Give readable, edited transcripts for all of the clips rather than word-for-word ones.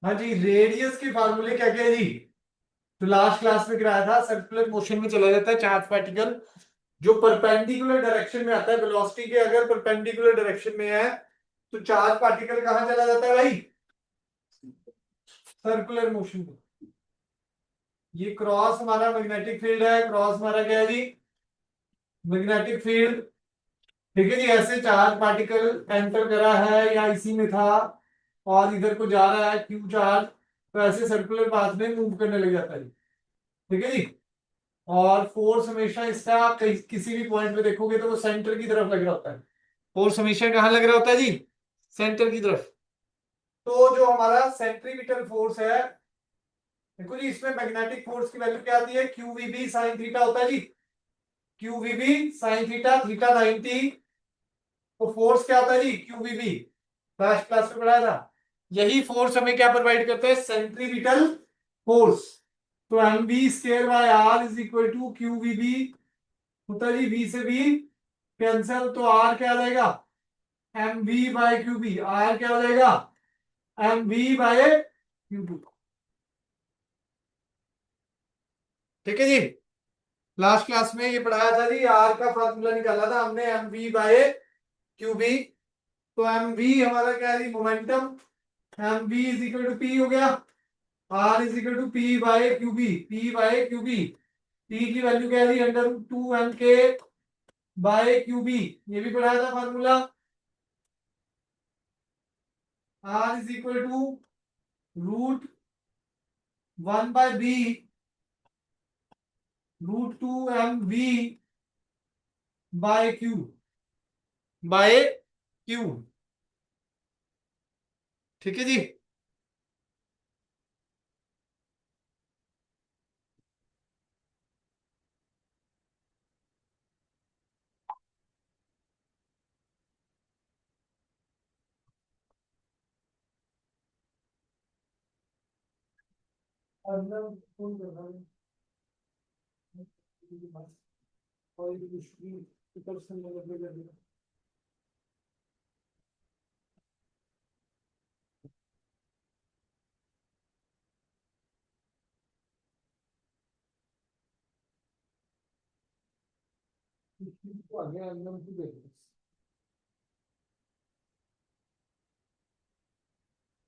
हाँ जी, रेडियस के फार्मूले क्या क्या है जी? तो लास्ट क्लास में कराया था, सर्कुलर मोशन में चला जाता है चार्ज पार्टिकल जो परपेंडिकुलर डायरेक्शन में आता है, वेलोसिटी के अगर परपेंडिकुलर डायरेक्शन में है तो चार्ज पार्टिकल कहां चला जाता है भाई? सर्कुलर मोशन में। ये क्रॉस हमारा मैग्नेटिक फील्ड है, क्रॉस हमारा क्या है जी? Magnetic field. ठीक है जी, ऐसे चार्ज पार्टिकल एंटर करा है या इसी में था और इधर को जा रहा है क्यू चार्ज, तो ऐसे सर्कुलर पाथ में मूव करने लग जाता है। ठीक है जी। और फोर्स हमेशा इसका किसी भी पॉइंट पे देखोगे तो वो सेंटर की तरफ लग रहा होता है। फोर्स हमेशा कहाँ लग रहा होता है जी? सेंटर की तरफ। तो जो हमारा सेंट्रीपिटल फोर्स है, देखो जी, इसमें मैग्नेटिक फोर्स की वैल्यू क्या आती है? Q V B sine theta होता है जी। Q V B sine theta, theta 90। तो फोर्स क्या होता है जी? Q V B, last class में पढ़ाया था। यही फोर्स हमें क्या प्रोवाइड करता है? Centripetal force. तो M B square by R is equal to Q V B होता है जी। बी से बी कैंसल, तो आर क्या आ जाएगा? M B by Q B. R क्या हो जाएगा? M B by Q B. ठीक है जी। लास्ट क्लास में ये पढ़ाया था जी, आर का फॉर्मूला निकाला था हमने, M V by Q B. तो एम वी हमारा क्या है? Momentum. M V is equal to P हो गया, R is equal to P by Q B. P by Q B, P की वैल्यू क्या है? Under root two M K by Q B. ये भी पढ़ाया था formula. R is equal to root one by B root two M V by Q, by Q. ठीक है जी।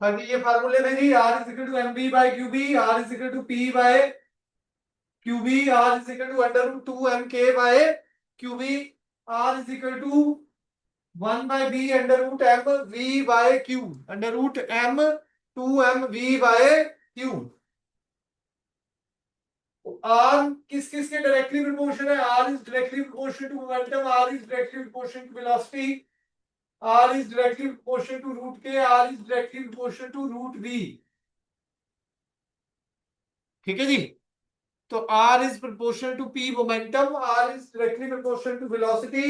हाँ जी, ये फार्मूले थे जी। R is equal to M B by Q B, R is equal to P by Q B, R is equal to under root two M K by Q B, R is equal to one by B under root M V by Q, under root M two M V by Q. R किस किस के directly proportion है? R is directly proportion to momentum, R is directly proportion to velocity, R is directly proportion to root के, R is directly proportion to root V. ठीक है जी। तो R is proportional to P momentum, R is directly proportional to velocity,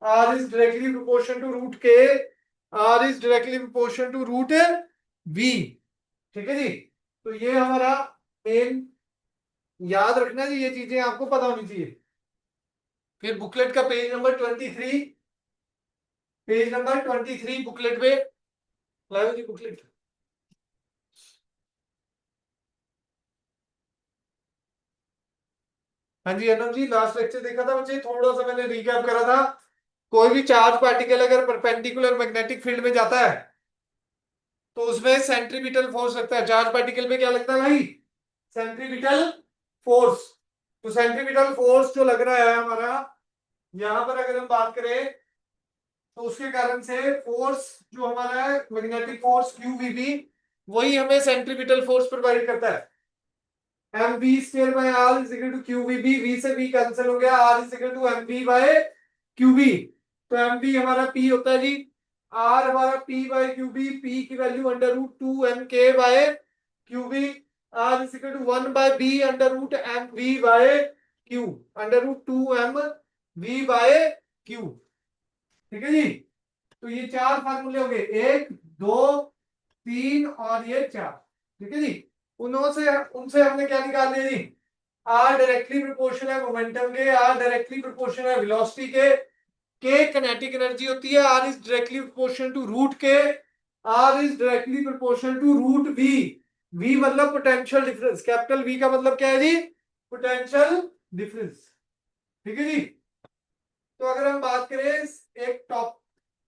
R is directly proportional to root K, R is directly proportional to root V। ठीक है जी। तो ये हमारा मेन, याद रखना जी, ये चीजें आपको पता होनी चाहिए। फिर बुकलेट का page number 23, page number 23 booklet पे लाओ जी बुकलेट। हाँ जी अनम जी, लास्ट लेक्चर देखा था बच्चे, थोड़ा सा मैंने रिकैप करा था। कोई भी चार्ज पार्टिकल अगर परपेंडिकुलर मैग्नेटिक फील्ड में जाता है तो उसमें सेंट्रीपिटल फोर्स लगता है। चार्ज पार्टिकल में क्या लगता है भाई? Centripetal force. तो सेंट्रीपिटल फोर्स जो लग रहा है हमारा, यहां पर अगर हम बात करें तो उसके कारण से फोर्स जो हमारा है magnetic force Q V B, वही हमें सेंट्रीपिटल फोर्स प्रोवाइड करता है। M V square by R is equal to Q V B, V से बी कैंसिल हो गया, R is equal to M B by Q B. तो M B हमारा P होता है जी, आर हमारा P by Q B, P की value under root two M K by Q B, R is equal to one by B under root M V by Q, under root two M V by Q. ठीक है जी। तो ये चार फार्मूले हो गए, एक, दो, तीन और ये चार। ठीक है जी। उनसे उनसे हमने क्या निकाल लिया जी? आर डायरेक्टली प्रोपोर्शनल है मोमेंटम के, आर डायरेक्टली प्रोपोर्शनल है वेलोसिटी के किनेटिक एनर्जी होती है, R is directly proportional to root के, R is directly proportional to root V. V मतलब पोटेंशियल डिफरेंस, कैपिटल वी का मतलब क्या है जी? Potential difference. ठीक है जी। तो अगर हम बात करें एक टॉप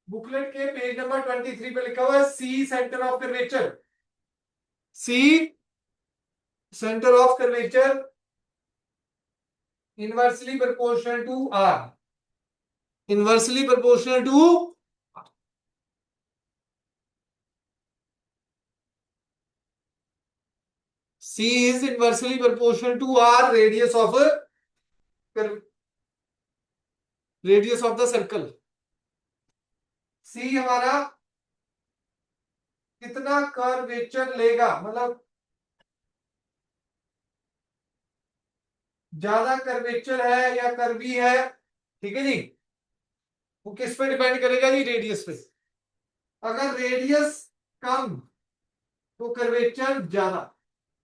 बुकलेट के पेज नंबर 23 पे लिखा हुआ है C centre of curvature. C centre of curvature inversely proportional to R. Inversely proportional to C is inversely proportional to R radius of the circle. C हमारा कितना कर्वेचर लेगा, मतलब ज्यादा कर्वेचर है या कर्वी है। ठीक है जी। वो किस पे डिपेंड करेगा जी? रेडियस पे। अगर रेडियस कम तो कर्वेचर ज्यादा,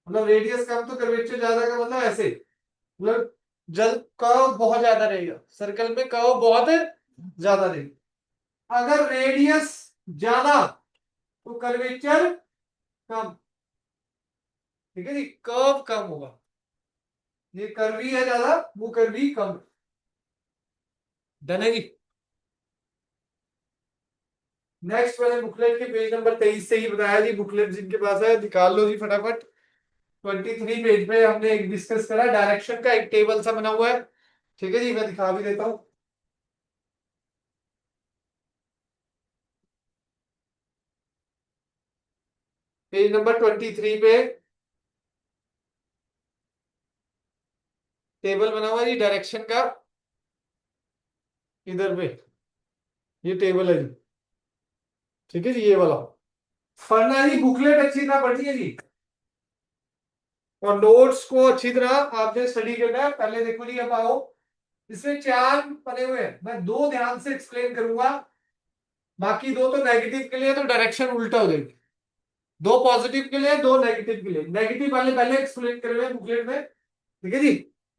मतलब रेडियस कम तो कर्वेचर ज्यादा का मतलब ऐसे, मतलब जल कर्व बहुत ज्यादा रहेगा, सर्कल में कर्व बहुत ज्यादा रहेगा। अगर रेडियस ज्यादा तो कर्वेचर कम। ठीक है जी, कर्व कम होगा। ये कर्वी है ज्यादा, वो कर्वी कम। डन है जी। नेक्स्ट मैंने बुकलेट के पेज नंबर 23 से ही बताया जी, बुकलेट जिनके पास है निकाल लो जी फटाफट। 23 पेज पे हमने एक डिस्कस करा डायरेक्शन का, एक टेबल सा बना हुआ है। ठीक है जी, मैं दिखा भी देता हूं। पेज नंबर 23 पे टेबल बना हुआ है जी डायरेक्शन का। इधर पे ये टेबल है जी। ठीक है जी, ये वाला पढ़ना है जी, बुकलेट अच्छी तरह पढ़नी है जी। और नोट्स को अच्छी तरह आपने स्टडी करना है। पहले देखो जी, अब आओ, इसमें चार बने हुए हैं, मैं दो ध्यान से एक्सप्लेन करूंगा, बाकी दो तो नेगेटिव के लिए, तो डायरेक्शन उल्टा हो जाएगी। दो पॉजिटिव के लिए, दो नेगेटिव के लिए। नेगेटिव वाले पहले एक्सप्लेन कर रहे हैं बुकलेट में। ठीक है जी।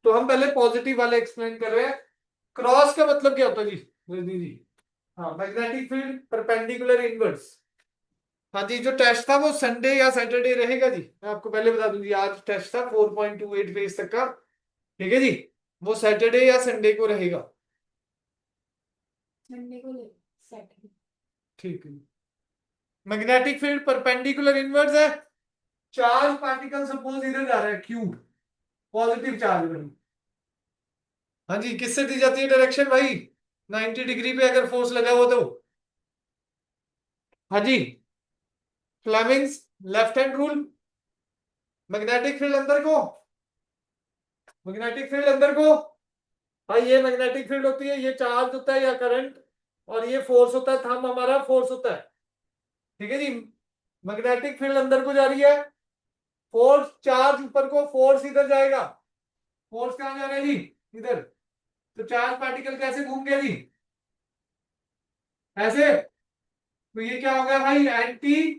तो हम पहले पॉजिटिव वाले एक्सप्लेन कर रहे हैं। क्रॉस का मतलब क्या होता है जी रजनी जी? हाँ, मैग्नेटिक फील्ड परपेंडिकुलर इनवर्स। हाँ जी, जो टेस्ट था वो संडे या सैटरडे रहेगा जी, मैं आपको पहले बता दूंगी। आज टेस्ट था 4.28 पेज तक का। ठीक है जी। वो सैटरडे या संडे को रहेगा। संडे को ले, सैटरडे। ठीक है। मैग्नेटिक फील्ड परपेंडिकुलर इनवर्स है। चार्ज पार्टिकल सपोज इधर जा रहा है, क्यूब, पॉजिटिव चार्ज में। हाँ जी, किससे दी जाती है डायरेक्शन भाई? 90 डिग्री पे अगर फोर्स लगा हो तो। हाँ जी, Fleming's left hand rule. Magnetic field अंदर को, मैग्नेटिक फील्ड अंदर को। हाँ, ये मैग्नेटिक फील्ड होती है, ये चार्ज होता है या करंट, और ये फोर्स होता है, थंब हमारा फोर्स होता है। ठीक है जी। मैग्नेटिक फील्ड अंदर को जा रही है, फोर्स चार्ज ऊपर को, फोर्स इधर जाएगा। फोर्स कहां जा रहा है जी? इधर। तो चार्ज पार्टिकल कैसे घूम गया जी? ऐसे। तो ये क्या हो गया भाई? Anti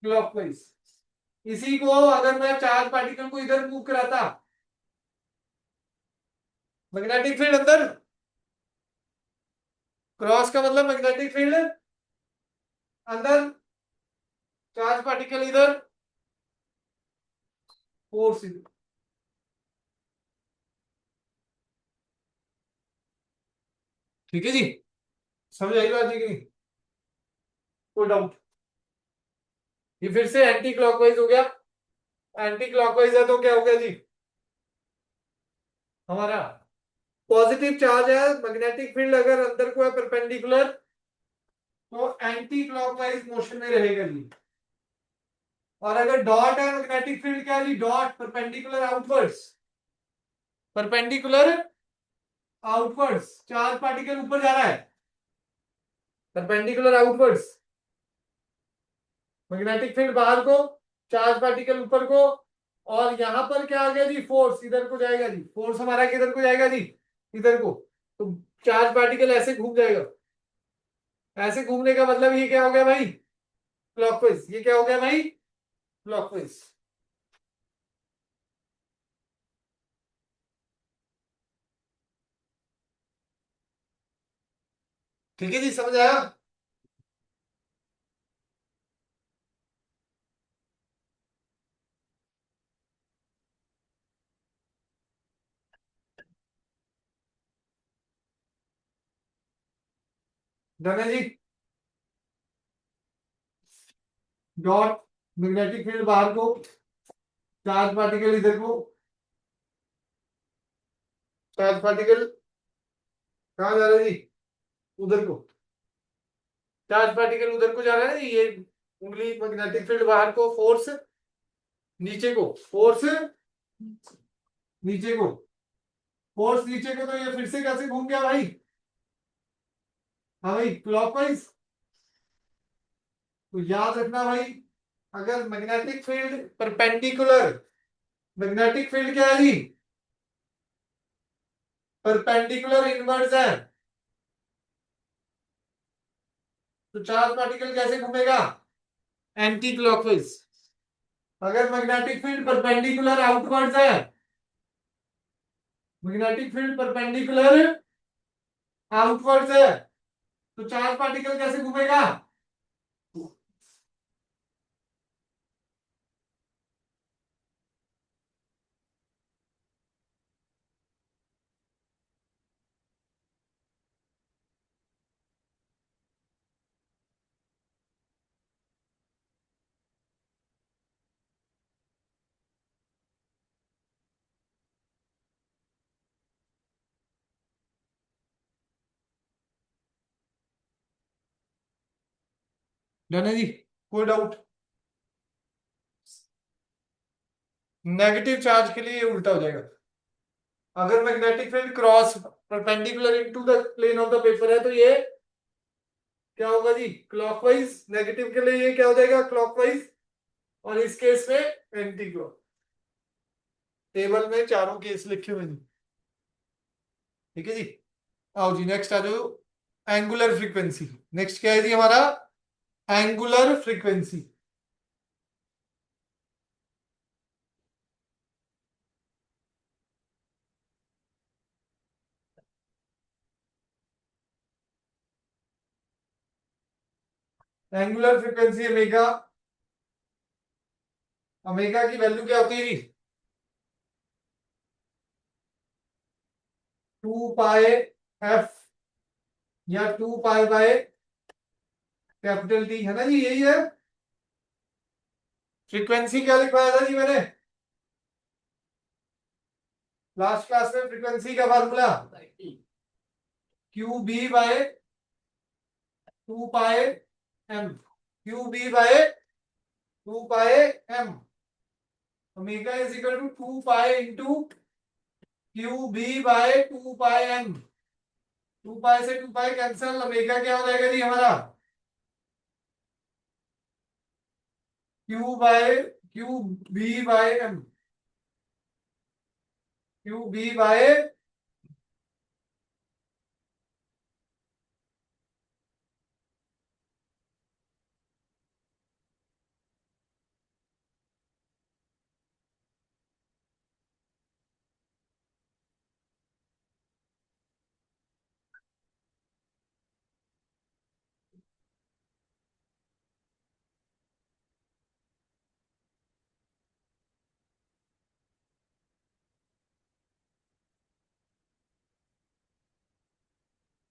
clockwise. इसी को अगर मैं चार्ज पार्टिकल को इधर मूव कराता, मैग्नेटिक फील्ड अंदर, क्रॉस का मतलब मैग्नेटिक फील्ड अंदर, चार्ज पार्टिकल इधर, फोर्स इधर। ठीक है जी, समझ आई बात है कि नहीं? कोई डाउट? ये फिर से एंटी क्लॉकवाइज हो गया। एंटी क्लॉकवाइज है तो क्या हो गया जी हमारा? पॉजिटिव चार्ज है, मैग्नेटिक फील्ड अगर अंदर को है परपेंडिकुलर, तो एंटी क्लॉकवाइज मोशन में रहेगा जी। और अगर डॉट है, मैग्नेटिक फील्ड क्या है जी? Dot, perpendicular outwards. Perpendicular outwards, charge particle ऊपर जा रहा है, परपेंडिकुलर आउटवर्ड्स। मैग्नेटिक फील्ड बाहर को, चार्ज पार्टिकल ऊपर को। और यहां पर क्या आ गया जी? फोर्स इधर को जाएगा जी, फोर्स हमारा किधर को जाएगा जी? इधर को। तो चार्ज पार्टिकल ऐसे घूम जाएगा। ऐसे घूमने का मतलब ये क्या हो गया भाई? क्लॉकवाइज। ये क्या हो गया भाई? क्लॉकवाइज। ठीक है जी, समझ आया? डन है जी। डॉट मैग्नेटिक फील्ड बाहर को, चार्ज पार्टिकल इधर को, चार्ज पार्टिकल कहाँ जा रहा है जी, उधर को, चार्ज पार्टिकल उधर को जा रहा है, ये उंगली मैग्नेटिक फील्ड बाहर को, फोर्स नीचे को, फोर्स नीचे को, फोर्स नीचे को, तो ये फिर से कैसे घूम गया भाई, हाँ भाई क्लॉकवाइज। तो याद रखना भाई, अगर magnetic field perpendicular, magnetic field क्या है जी, परपेंडिकुलर इनवर्स है, तो चार्ज पार्टिकल कैसे घूमेगा, एंटी क्लॉकवाइज। अगर मैग्नेटिक फील्ड परपेंडिकुलर आउटवर्ड्स है, मैग्नेटिक फील्ड परपेंडिकुलर आउटवर्ड्स है, तो चार्ज पार्टिकल कैसे घूमेगा, डन है जी, कोई डाउट। नेगेटिव चार्ज के लिए ये उल्टा हो जाएगा, अगर magnetic field cross perpendicular into the plane of the paper है, तो ये क्या होगा जी, क्लॉकवाइज। नेगेटिव के लिए ये क्या हो जाएगा, क्लॉकवाइज, और इस केस में एंटी क्लॉक। टेबल में चारों केस लिखे हुए हैं, ठीक है जी। आओ जी नेक्स्ट आ जाओ, एंगुलर फ्रीक्वेंसी। नेक्स्ट क्या है जी हमारा, angular frequency. Angular frequency omega, omega की वैल्यू क्या होती है जी, 2 पाई एफ, या 2 पाई बाय कैपिटल टी, है ना जी, यही है। फ्रीक्वेंसी क्या लिखवाया था जी मैंने लास्ट क्लास में, फ्रीक्वेंसी का formula Q b/2 pi M, Q b/2 pi M, omega is equal to 2 pi into Q b/2 pi M. 2 pi से 2 पाई कैंसल, ओमेगा क्या हो जाएगा जी हमारा, Q B by M, Q b/,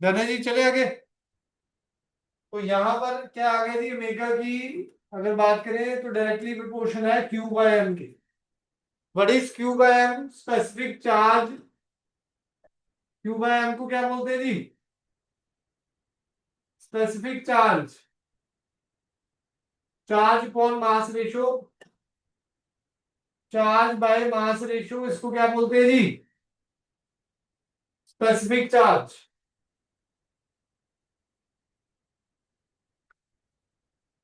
done है जी। चले आगे, तो यहां पर क्या आ गया जी, ओमेगा की अगर बात करें तो डायरेक्टली प्रोपोर्शन है Q/m के। What is Q/m, specific charge. Q/m को क्या बोलते हैं जी, specific charge, charge upon mass ratio, charge by mass ratio, इसको क्या बोलते हैं जी, specific charge.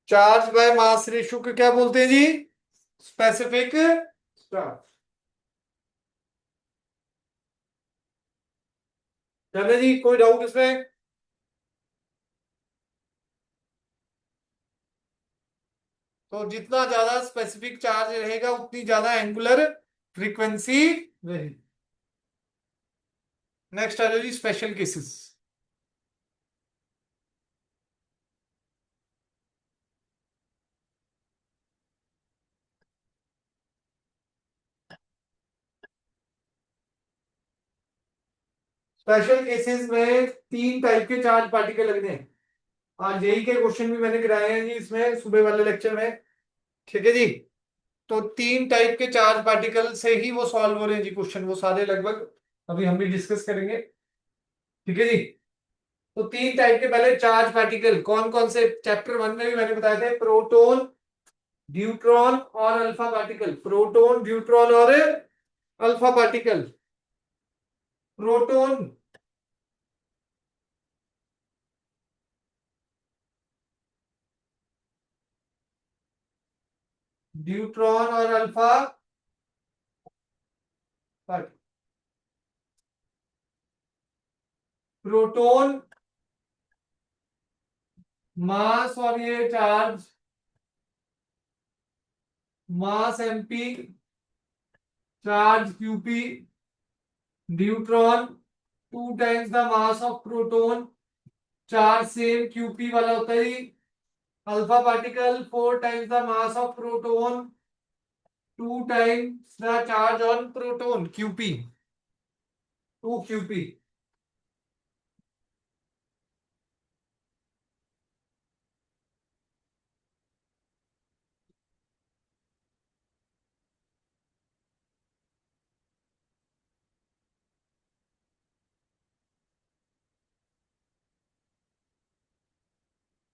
Charge by mass ratio को क्या बोलते हैं जी, स्पेसिफिक चार्ज। चलो जी, कोई डाउट इसमें। तो जितना ज्यादा स्पेसिफिक चार्ज रहेगा उतनी ज्यादा एंगुलर फ्रीक्वेंसी रहेगी। नेक्स्ट आ जाओ जी, स्पेशल केसेस। स्पेशल केसेस में 3 टाइप के चार्ज पार्टिकल लगने हैं। हाँ, जेई के क्वेश्चन भी मैंने गिराए हैं जी इसमें सुबह वाले लेक्चर में। ठीक है जी। तो तीन टाइप के चार्ज पार्टिकल से ही वो सॉल्व हो रहे हैं जी क्वेश्चन, वो सारे लगभग अभी हम भी डिस्कस करेंगे। ठीक है जी। तो तीन टाइप के पहले चार्ज पार्टिकल कौन कौन से, चैप्टर वन में भी मैंने बताए थे, प्रोटॉन, न्यूट्रॉन और अल्फा पार्टिकल। प्रोटॉन, न्यूट्रॉन और अल्फा पार्टिकल। प्रोटॉन, न्यूट्रॉन और अल्फा पार्टिकल। प्रोटॉन मास और ये charge, mass MP, charge QP. Neutron 2 times the mass of proton, charge same QP वाला होता है ही। Alpha particle 4 times the mass of proton, 2 times the charge on proton, QP, 2 QP.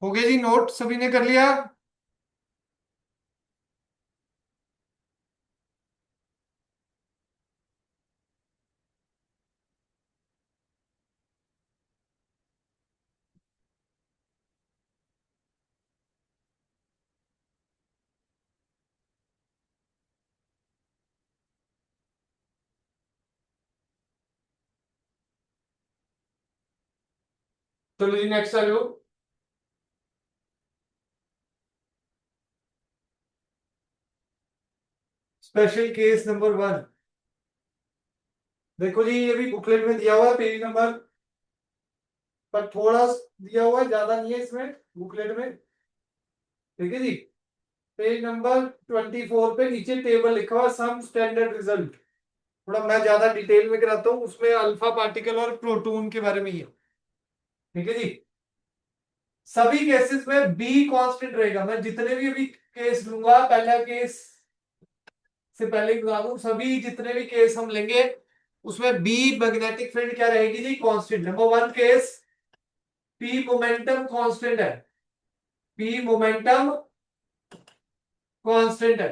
हो गया जी, note सभी ने कर लिया। चलो जी, नेक्स्ट आ जाओ। Special case number 1। देखो जी, ये भी बुकलेट में दिया हुआ है पेज नंबर, पर थोड़ा दिया हुआ है, ज्यादा नहीं है इसमें बुकलेट में। ठीक है जी। पेज नंबर 24 पे नीचे टेबल लिखा हुआ सम स्टैंडर्ड रिजल्ट। थोड़ा मैं ज्यादा डिटेल में कराता हूँ, उसमें अल्फा पार्टिकल और प्रोटॉन के बारे में ही है। ठीक है जी। सभी केसेस में बी कांस्टेंट रहेगा। मैं जितने भी अभी केस लूंगा, पहला केस से पहले ही बता दूं, सभी जितने भी केस हम लेंगे उसमें बी मैग्नेटिक फील्ड क्या रहेगी जी, constant. Number 1 case, P momentum constant है। पी मोमेंटम कांस्टेंट है।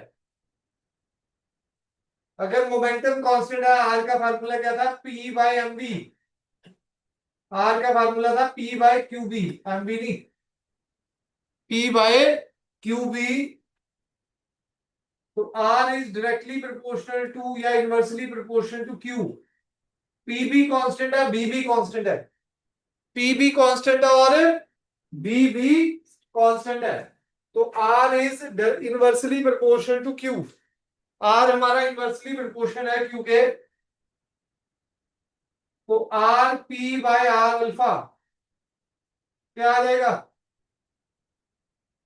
अगर मोमेंटम कांस्टेंट है, आर का फार्मूला क्या था, P by M B. R का फार्मूला था P by Q B, M B नहीं, पी बाय क्यू बी। तो R is directly proportional to या inversely proportional to Q. P भी कांस्टेंट है, बी भी कांस्टेंट है। पी भी कांस्टेंट है और बी भी कांस्टेंट है। तो R is inversely proportional to Q. R हमारा इनवर्सली प्रोपोर्शनल है क्यू के। तो R P by R alpha क्या आ जाएगा,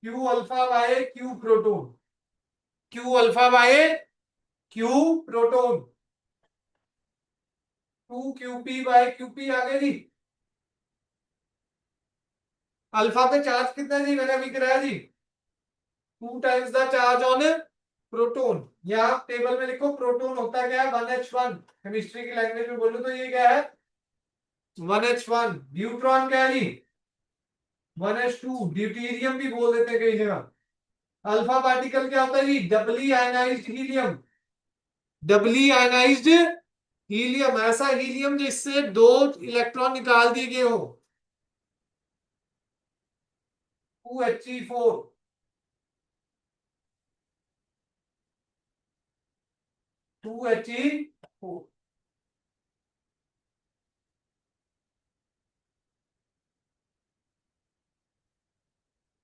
Q alpha by Q proton. Q alpha by Q proton, 2 Q P by Q P आ गई जी। अल्फा पे चार्ज कितना है जी, मैंने अभी कराया जी, 2 times the charge on proton. या टेबल में लिखो प्रोटोन होता क्या है, 1H1। केमिस्ट्री की लैंग्वेज में बोलूं तो ये क्या है, 1H1। न्यूट्रॉन क्या है जी, 1H2। ड्यूटेरियम भी बोल देते हैं कई जगह। अल्फा पार्टिकल क्या होता है जी, डबली आयनाइज्ड हीलियम। डबली आयनाइज्ड हीलियम, ऐसा हीलियम जिससे 2 इलेक्ट्रॉन निकाल दिए गए हो, 2He4। 2He4।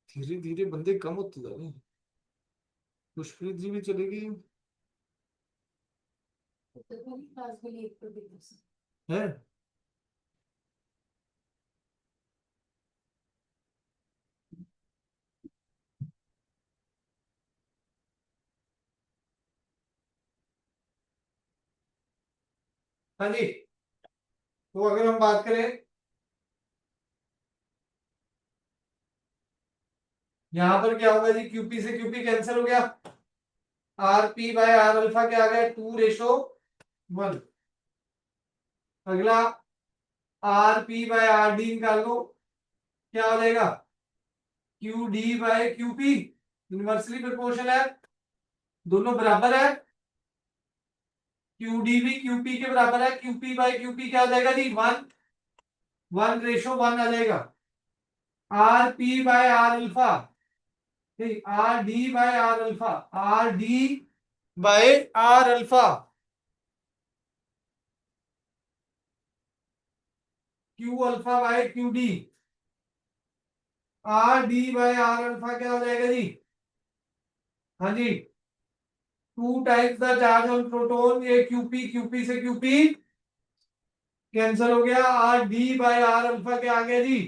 धीरे धीरे बंदे कम होते जा रहे हैं। खुशप्रीत जी भी चलेगी है। हाँ जी। तो अगर हम बात करें यहां पर क्या होगा जी, क्यूपी से क्यूपी कैंसिल हो गया, R P by R alpha क्या आ गया, 2:1। अगला R P by R D निकाल लो, क्या हो जाएगा, Q D by Q P, inversely proportional है, दोनों बराबर है, क्यू डी भी क्यू पी के बराबर है, Q P by Q P क्या हो जाएगा जी, 1:1 आ जाएगा। R P by R alpha, ठीक, R D by R alpha, R D by R alpha, Q alpha by Q D, R D by R alpha क्या हो जाएगा जी, हाँ जी, 2 times the charge on proton, ये क्यूपी से QP cancel हो गया, R D by R alpha क्या आ गया जी,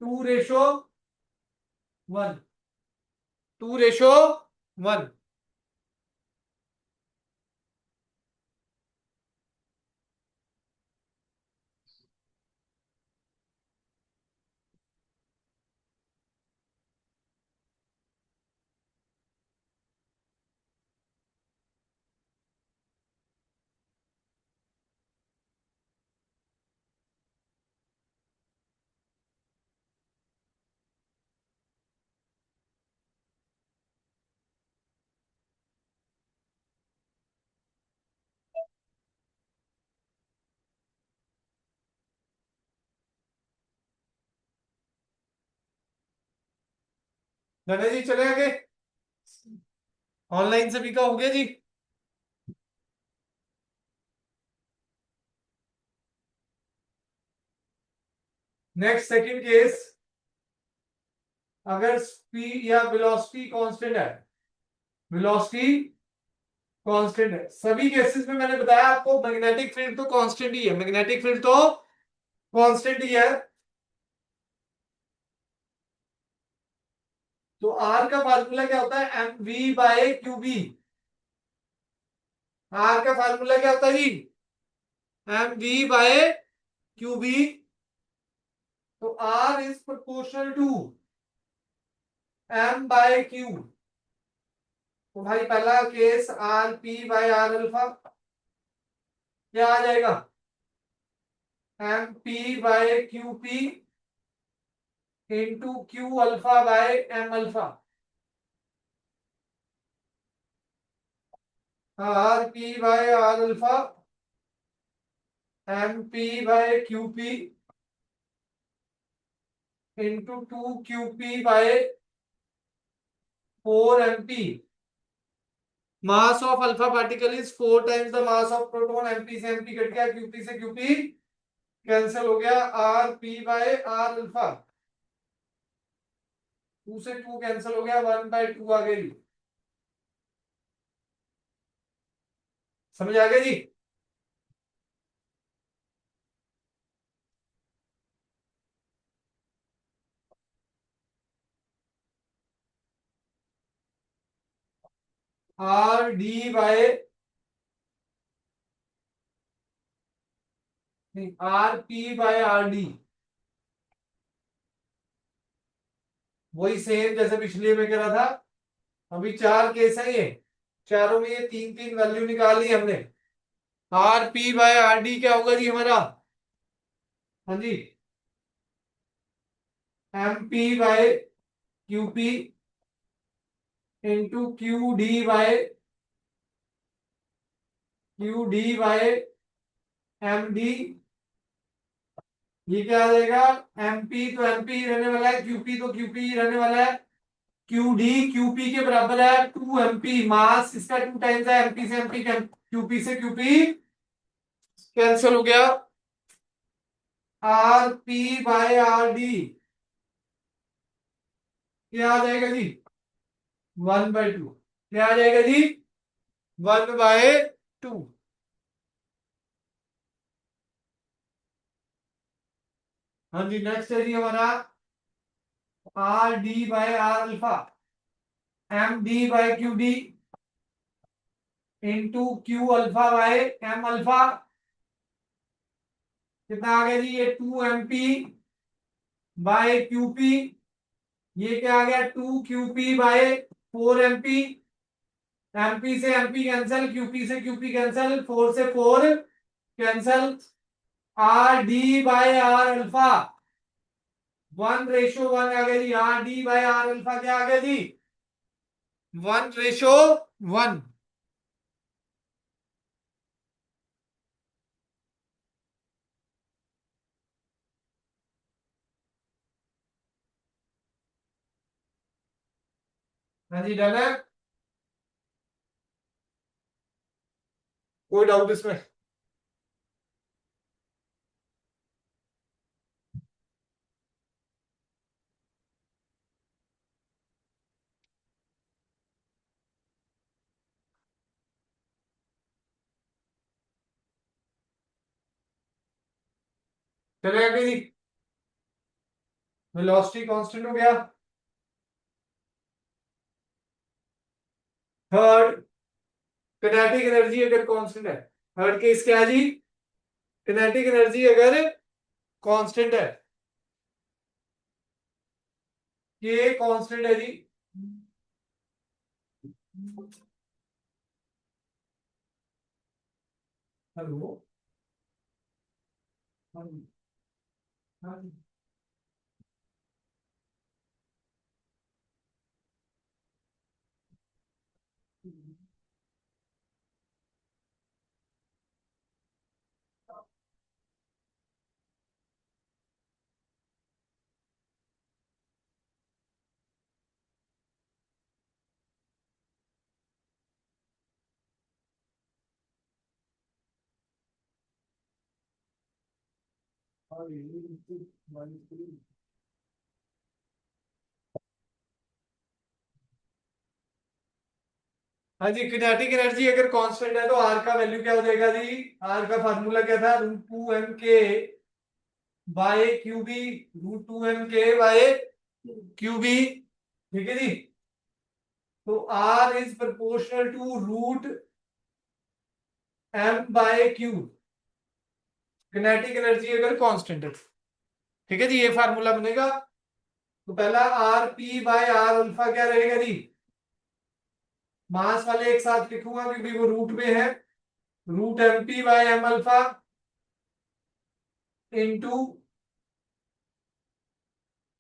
2:1, 2:1। गणेश जी चले आगे, ऑनलाइन सभी का हो गया जी। नेक्स्ट सेकंड केस, अगर स्पीड या वेलोसिटी कांस्टेंट है, वेलोसिटी कांस्टेंट है, सभी केसेस में मैंने बताया आपको मैग्नेटिक फील्ड तो कांस्टेंट ही है, मैग्नेटिक फील्ड तो कांस्टेंट ही है। तो आर का फार्मूला क्या होता है, M V by Q B, R का फार्मूला क्या होता है जी, M V by Q B, तो R is proportional to M by Q. तो भाई पहला case R P by R alpha क्या आ जाएगा, M P by Q P into Q alpha by M alpha, R P by R alpha M P by Q P into 2 QP by 4 MP। Mass of alpha particle is 4 times the mass of proton, MP से MP cut गया, QP से QP cancel हो गया, R P by R alpha 2 से 2 cancel हो गया, 1/2 आ गई, समझ आ गया जी। आर डी बाय, नहीं, R P by R D, वही सेम जैसे पिछले में करा था। अभी 4 केस है ये, चारों में ये 3-3 वैल्यू निकाल ली हमने। R P by R D क्या होगा जी हमारा, हाँ जी, M P by Q P into Q D by M D, ये क्या आ जाएगा, एमपी तो एमपी रहने वाला है, क्यूपी तो क्यूपी रहने वाला है, क्यू डी क्यूपी के बराबर है 2 MP, मास इसका 2 टाइम्स है, एमपी से एमपी क्यूपी से क्यूपी कैंसिल हो गया, R P by R D क्या आ जाएगा जी, 1/2, क्या आ जाएगा जी, 1/2। हाँ जी, नेक्स्ट है जी हमारा R D by R alpha M D by Q D into Q alpha by M alpha, कितना आ गया जी, ये 2 MP बाय क्यूपी ये क्या आ गया, 2 QP/4 MP। एमपी से एमपी कैंसल, क्यूपी से क्यूपी कैंसल, 4 से 4 कैंसल। R/D/R अल्फा 1:1 आ गया जी। R/D/R अल्फा क्या आ गया जी? 1:1। हाँ जी, डन है। कोई डाउट इसमें? चलेगा कि जी? वेलोसिटी कांस्टेंट हो गया। थर्ड, किनेटिक एनर्जी अगर कांस्टेंट है। थर्ड केस क्या है जी? किनेटिक एनर्जी अगर कांस्टेंट है, ये कांस्टेंट है जी। हेलो। हाँ जी, हाँ जी। हाँ जी, किनेटिक एनर्जी अगर कांस्टेंट है तो आर का वैल्यू क्या हो जाएगा जी? आर का फार्मूला क्या था? √2 m k/QB। √2 m k/QB। ठीक है जी। तो R is proportional to √m/Q, kinetic energy अगर कांस्टेंट है। ठीक है जी, ये फार्मूला बनेगा। तो पहला R/P/R अल्फा क्या रहेगा जी? मास वाले एक साथ लिखूंगा क्योंकि वो रूट में है। √MP/m अल्फा इंटू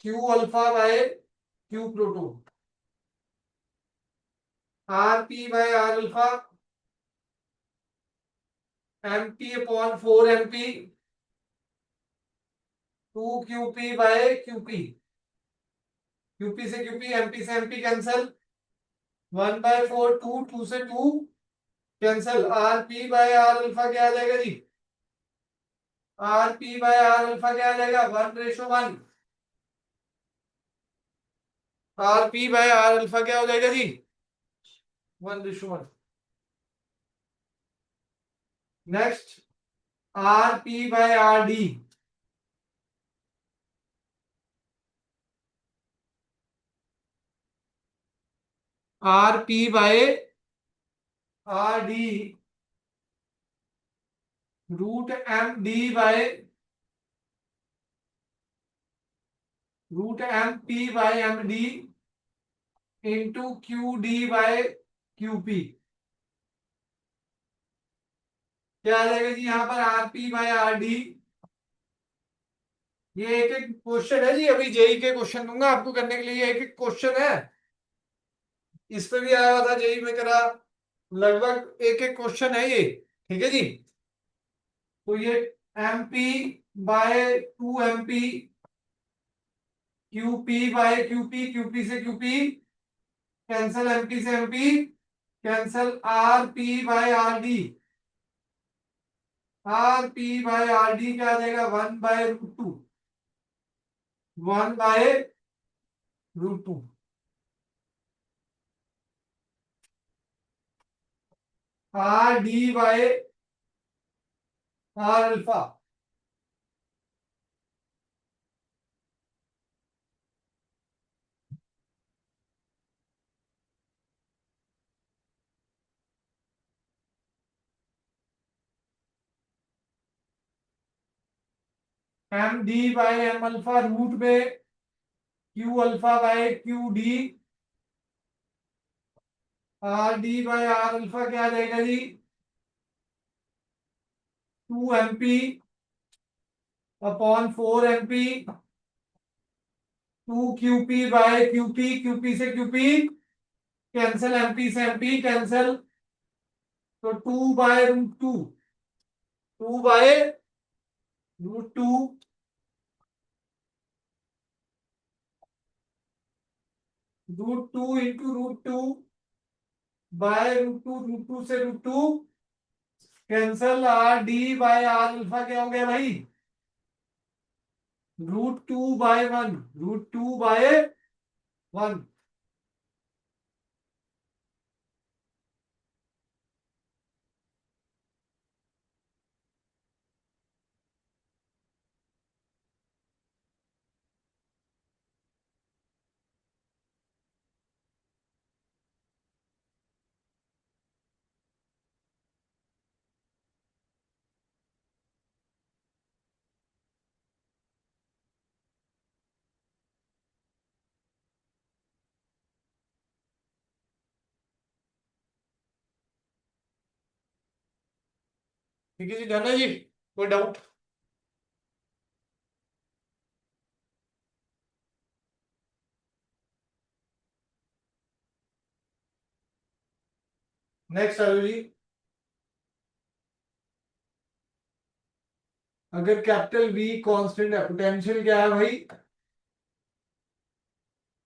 Q अल्फा/Q proton. R/P/R alpha MP/4 MP 2 QP/QP। QP से QP, MP से MP कैंसल। 1/4 2, 2 से 2 कैंसल। R/P/R अल्फा क्या आ जाएगा जी? R/P/R अल्फा क्या आ जाएगा? 1:1। R/P/R अल्फा क्या हो जाएगा जी? 1:1। Next, R/P/R/D। R/P/R/D √MP/MD into QD/QP क्या आ जाएगा जी यहाँ पर? R/P/R/D। ये एक एक क्वेश्चन है जी, अभी जेई के क्वेश्चन दूंगा आपको करने के लिए। एक एक क्वेश्चन है, इस पे भी आया हुआ था जेई में करा। लगभग एक एक क्वेश्चन है ये। ठीक है जी। तो ये MP/2 MP, QP/QP, QP से QP कैंसल, MP से MP कैंसल। R/P/R/D। R/P/R/D क्या आ जाएगा? 1/√2। 1/√2। R/D/R alpha MD/M alpha root में Q alpha by Q D, R D by R alpha क्या आ जाएगा जी? 2 MP upon 4 MP, 2 QP bye QP, QP से QP कैंसिल, MP से MP कैंसिल, तो 2/√2, 2/√2, √2 इंटू √2 बाय √2, √2 से √2 कैंसल, R/D/R अल्फा क्या हो गया भाई? √2/1, √2/1। ठीक है जी, डन है जी, कोई डाउट? नेक्स्ट आ जाओ जी। अगर कैपिटल वी कांस्टेंट है, पोटेंशियल क्या है भाई?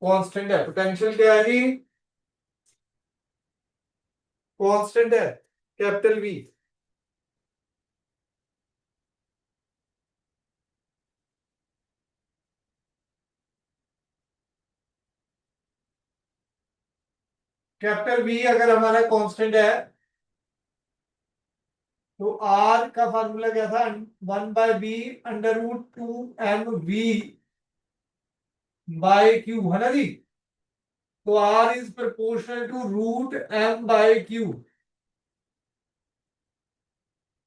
कांस्टेंट है, पोटेंशियल क्या है जी? कांस्टेंट है, कैपिटल वी। कैपिटल वी अगर हमारा कांस्टेंट है तो आर का फार्मूला क्या था? 1/b √2 mv बाय क्यू, है ना जी? तो R is proportional to √m/q।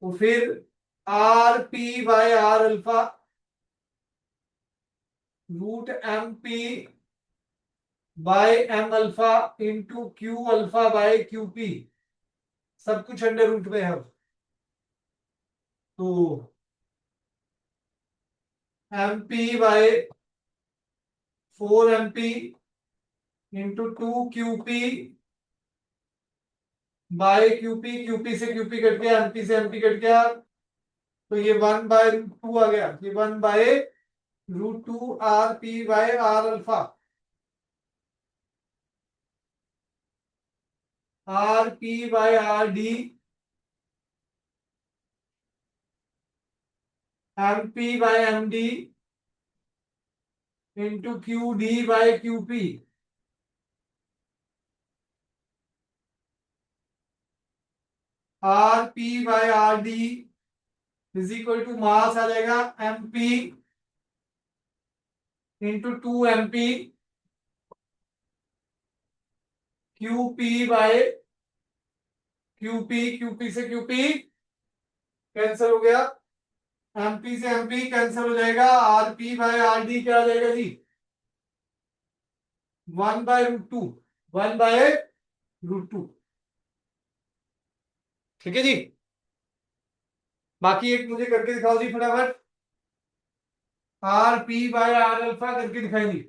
तो फिर R/P/R alpha √MP/m alpha into Q alpha bye QP, सब कुछ अंडर रूट में है। तो MP/4 MP into 2 QP bye QP, QP से QP कट गया, MP से MP कट गया, तो ये 1/√2 आ गया। ये 1/√2 R/P/R alpha, R/P/R D, MP/MD into QD/QP, R/P/RD is equal to mass आ जाएगा MP into 2 MP, QP/QP, QP से QP कैंसिल हो गया, MP से MP कैंसिल हो जाएगा, R/P/RD क्या आ जाएगा जी? 1/√2, 1/√2। ठीक है जी। बाकी एक मुझे करके दिखाओ जी फटाफट, R/P/R अल्फा करके दिखाएंगे।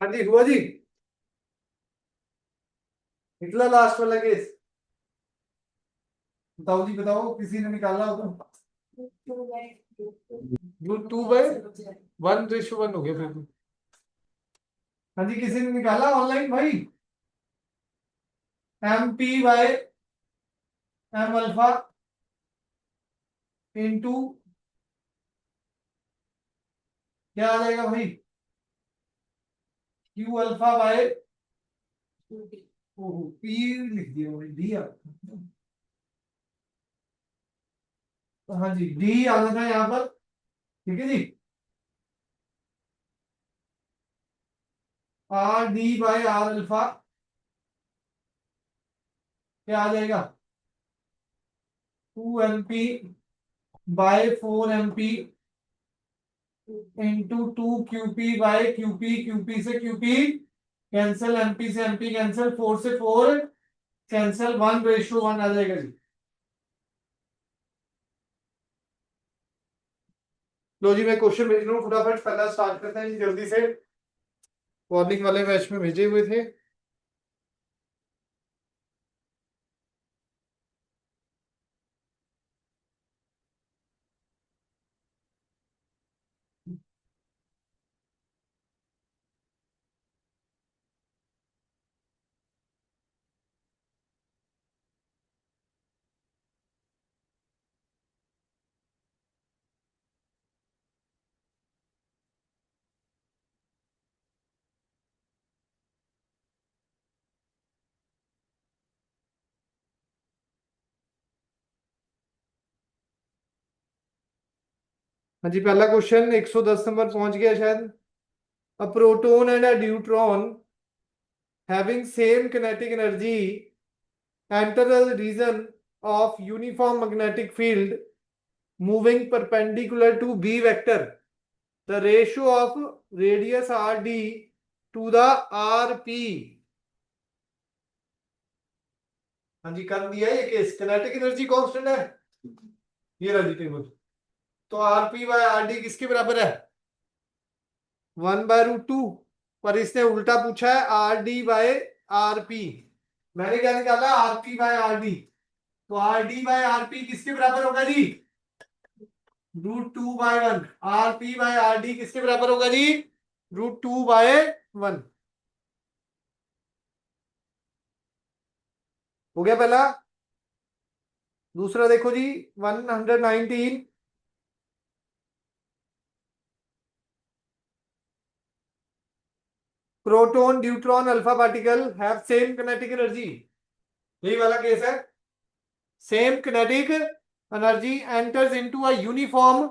हाँ जी हुआ जी, निकला लास्ट वाला केस। बताओ जी बताओ, किसी ने निकाला हो तो। रूट 2/1:1 हो गया फिर तो। हाँ जी किसी ने निकाला ऑनलाइन भाई। MP/M अल्फा इंटू क्या आ जाएगा भाई, Q अल्फा बाय, ओहो P लिख दिया भाई, डी आ। हाँ जी डी आना था यहाँ पर, ठीक है जी। R/D/R अल्फा क्या आ जाएगा, 2MP/4MP इंटू 2QP/QP, QP से QP कैंसिल, MP से MP कैंसिल, 4 से 4 कैंसिल, 1:1 आ जाएगा जी। लो जी मैं क्वेश्चन भेज रहा हूँ फटाफट, पहला स्टार्ट करते हैं जी जल्दी से, वार्निंग वाले बैच में भेजे हुए थे। हाँ जी पहला क्वेश्चन 110 नंबर पहुंच गया शायद। A proton and a deuteron having same kinetic energy enter a region of uniform magnetic field moving perpendicular to B vector. The ratio of radius RD to the RP। हाँ जी कर दिया ये case, kinetic energy constant है, ये रहा जी table. तो RP/RD किसके बराबर है, 1/√2। पर इसने उल्टा पूछा है RD/RP। मैंने क्या निकाला, RP/RD। तो RD/RP किसके बराबर होगा जी, √2/1। RP/RD किसके बराबर होगा जी, √2/1। हो गया पहला। दूसरा देखो जी 119। Proton deuteron alpha particle have same kinetic energy, यही वाला केस है। Same kinetic energy enters into a uniform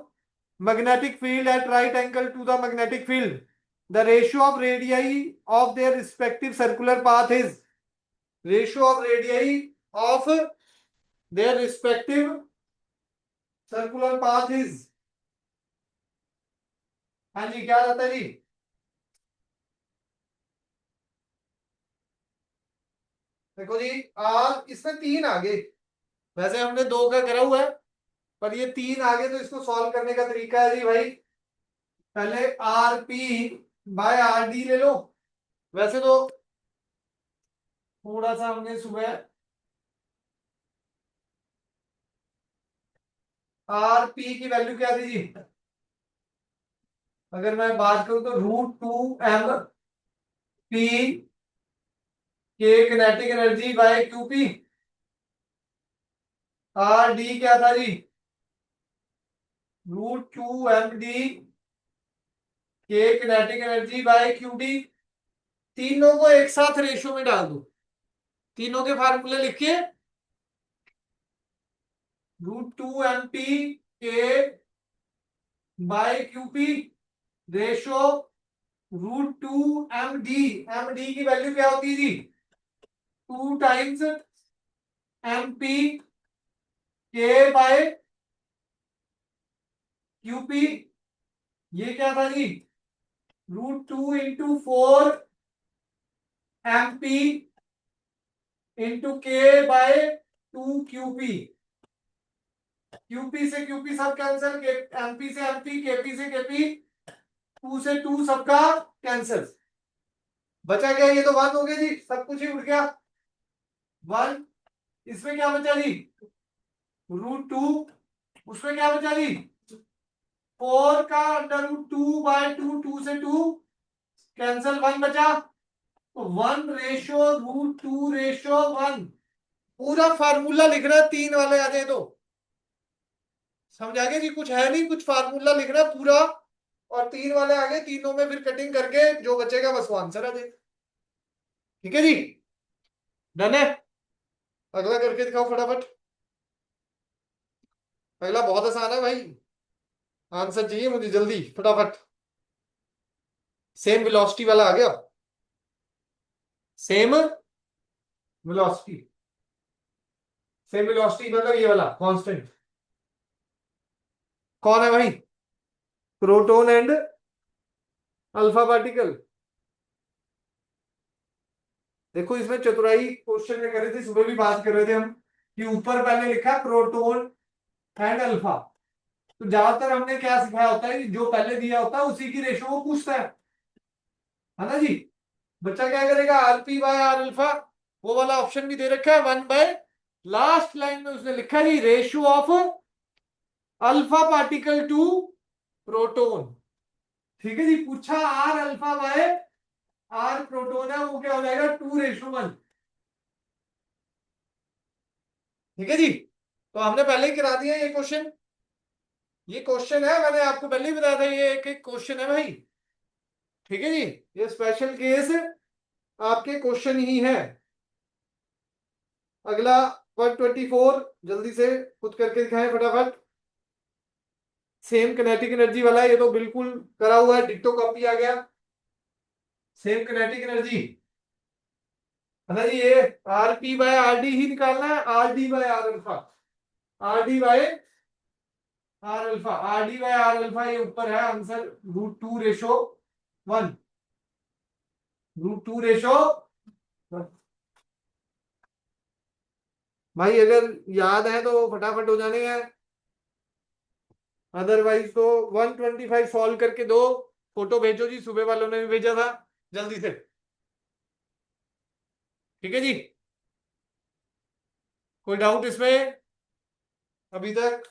magnetic field at right angle to the magnetic field. The ratio of radii of their respective circular path is, ratio of radii of their respective circular path is। हाँ जी क्या रहता है जी, देखो जी इसमें 3 आगे, वैसे हमने 2 का करा हुआ है, पर ये 3 आगे, तो इसको सॉल्व करने का तरीका है जी भाई, पहले RP/RD ले लो। वैसे तो थोड़ा सा हमने सुबह RP की वैल्यू क्या थी जी, अगर मैं बात करूं तो √2MP के kinetic energy by QP। RD क्या था जी, √2MD के किनेटिक एनर्जी बाय QD। तीनों को एक साथ रेशियो में डाल दो, तीनों के फार्मूले लिखिए, √2MP के by QP ratio √2MD। MD की वैल्यू क्या होती है जी, 2 टाइम्स MP के बाय QP। ये क्या था जी, √2 × 4 MP into K/2 QP। QP से QP सब कैंसिल, MP से MP, KP से KP, 2 से 2 सबका कैंसिल। बचा क्या, ये तो वन हो गया जी, सब कुछ ही उड़ गया वन। इसमें क्या बचा जी, √2। उसमें क्या बचा जी, 4 का √2/2, 2 से 2 कैंसल, वन बचा। तो 1:√2:1। पूरा फार्मूला लिख रहा है, तीन वाले आ जाए तो समझ आ गया जी, कुछ है नहीं, कुछ फार्मूला लिख रहा है पूरा। और तीन वाले आ गए, तीनों में फिर कटिंग करके जो बचेगा बस वो आंसर आ जाए। ठीक है जी, डन है। अगला करके दिखाओ फटाफट। अगला बहुत आसान है भाई, आंसर चाहिए मुझे जल्दी फटाफट। सेम वेलोसिटी वाला आ गया, सेम वेलोसिटी। सेम वेलोसिटी मतलब ये वाला कांस्टेंट। कौन है भाई, प्रोटॉन एंड अल्फा पार्टिकल। देखो इसमें चतुराई क्वेश्चन में करे थे, सुबह भी बात कर रहे थे हम कि ऊपर पहले लिखा प्रोटॉन एंड अल्फा। तो ज्यादातर हमने क्या सिखाया होता है कि जो पहले दिया होता है उसी की रेशो वो पूछता है ना जी। बच्चा क्या करेगा, RP/R अल्फा, वो वाला ऑप्शन भी दे रखा है, 1/, लास्ट लाइन में उसने लिखा है जी ratio of alpha particle to proton. ठीक है जी, पूछा R अल्फा/R प्रोटोन है, वो क्या हो जाएगा 2:1। ठीक है जी, तो हमने पहले ही करा दिया ये क्वेश्चन। ये क्वेश्चन है, मैंने आपको पहले ही बताया था, ये एक एक क्वेश्चन है भाई। ठीक है जी, ये स्पेशल केस आपके क्वेश्चन ही है। अगला 124, जल्दी से खुद करके दिखाएं फटाफट। सेम किनेटिक एनर्जी वाला है, ये तो बिल्कुल करा हुआ है, डिट्टो कॉपी आ गया। सेम किनेटिक एनर्जी है ना जी, ये RP/RD ही निकालना है, RD/R alpha. RD/R alpha, RD/R alpha ये ऊपर है आंसर, √2:1। √2:1। भाई अगर याद है तो फटाफट हो जाने हैं, अदरवाइज तो 125 सॉल्व करके दो। फोटो भेजो जी, सुबह वालों ने भी भेजा था, जल्दी से। ठीक है जी, कोई डाउट इसमें अभी तक?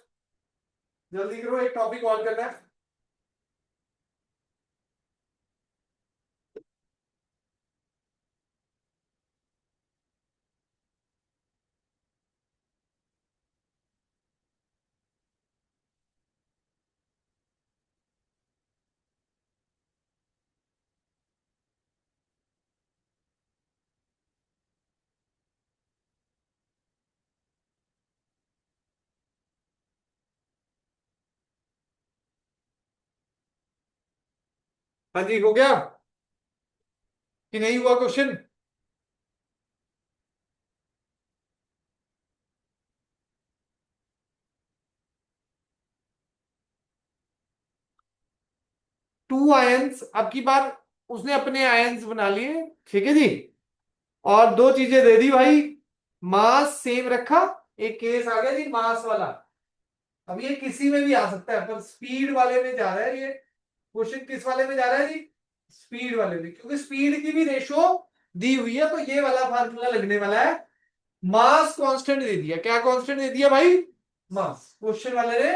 जल्दी करो, एक टॉपिक और करना है। हाँ जी, हो गया कि नहीं हुआ क्वेश्चन? 2 आयंस, अब की बार उसने अपने आयंस बना लिए। ठीक है जी, और दो चीजें दे दी भाई, मास सेम रखा। एक केस आ गया जी मास वाला, अब ये किसी में भी आ सकता है, पर स्पीड वाले में जा रहा है ये क्वेश्चन। किस वाले में जा रहा है जी, स्पीड वाले में, क्योंकि स्पीड की भी रेशो दी हुई है, तो ये वाला फार्मूला लगने वाला है। मास कांस्टेंट दे दिया, क्या कांस्टेंट दे दिया भाई, मास, क्वेश्चन वाले ने।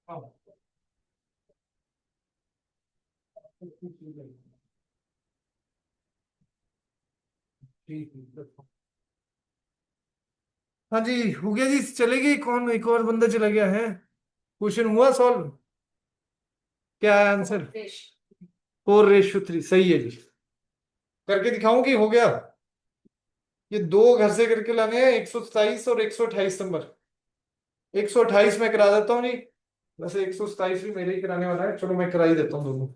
हाँ जी, हो गया जी, चलेगी। कौन एक और बंदा चला गया है? क्वेश्चन हुआ सॉल्व? क्या है आंसर? 4:3 सही है जी। करके दिखाऊं कि हो गया? ये दो घर से करके लाने हैं, 127 और 128 नंबर। 128 में करा देता हूँ जी। वैसे 127 भी मेरे ही कराने वाला है, चलो मैं करा ही देता हूँ दोनों।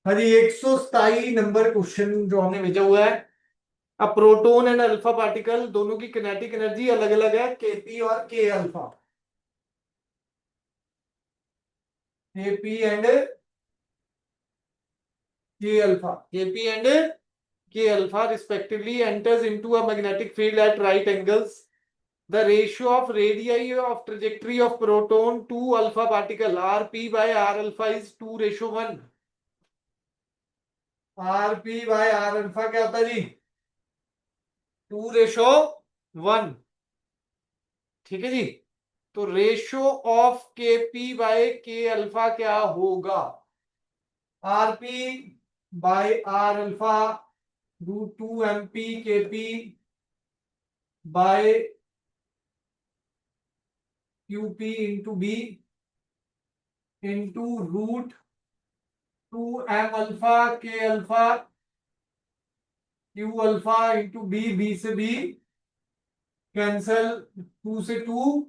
हाँ जी, 127 नंबर क्वेश्चन जो हमने भेजा हुआ है। अब प्रोटोन एंड अल्फा पार्टिकल दोनों की किनेटिक एनर्जी अलग अलग है, केपी और के अल्फा। केपी एंड के अल्फा, केपी एंड के alpha respectively enters into a magnetic field at right angles. The ratio of radii of trajectory of proton to alpha particle rp by r alpha is 2:1. rp by r alpha क्या होता है जी? 2:1। ठीक है जी। तो ratio of के P bye K alpha क्या होगा? rp by r alpha √2 mp kp by qp into b into √2 m alpha K alpha Q alpha into B, B से बी कैंसल, 2 से 2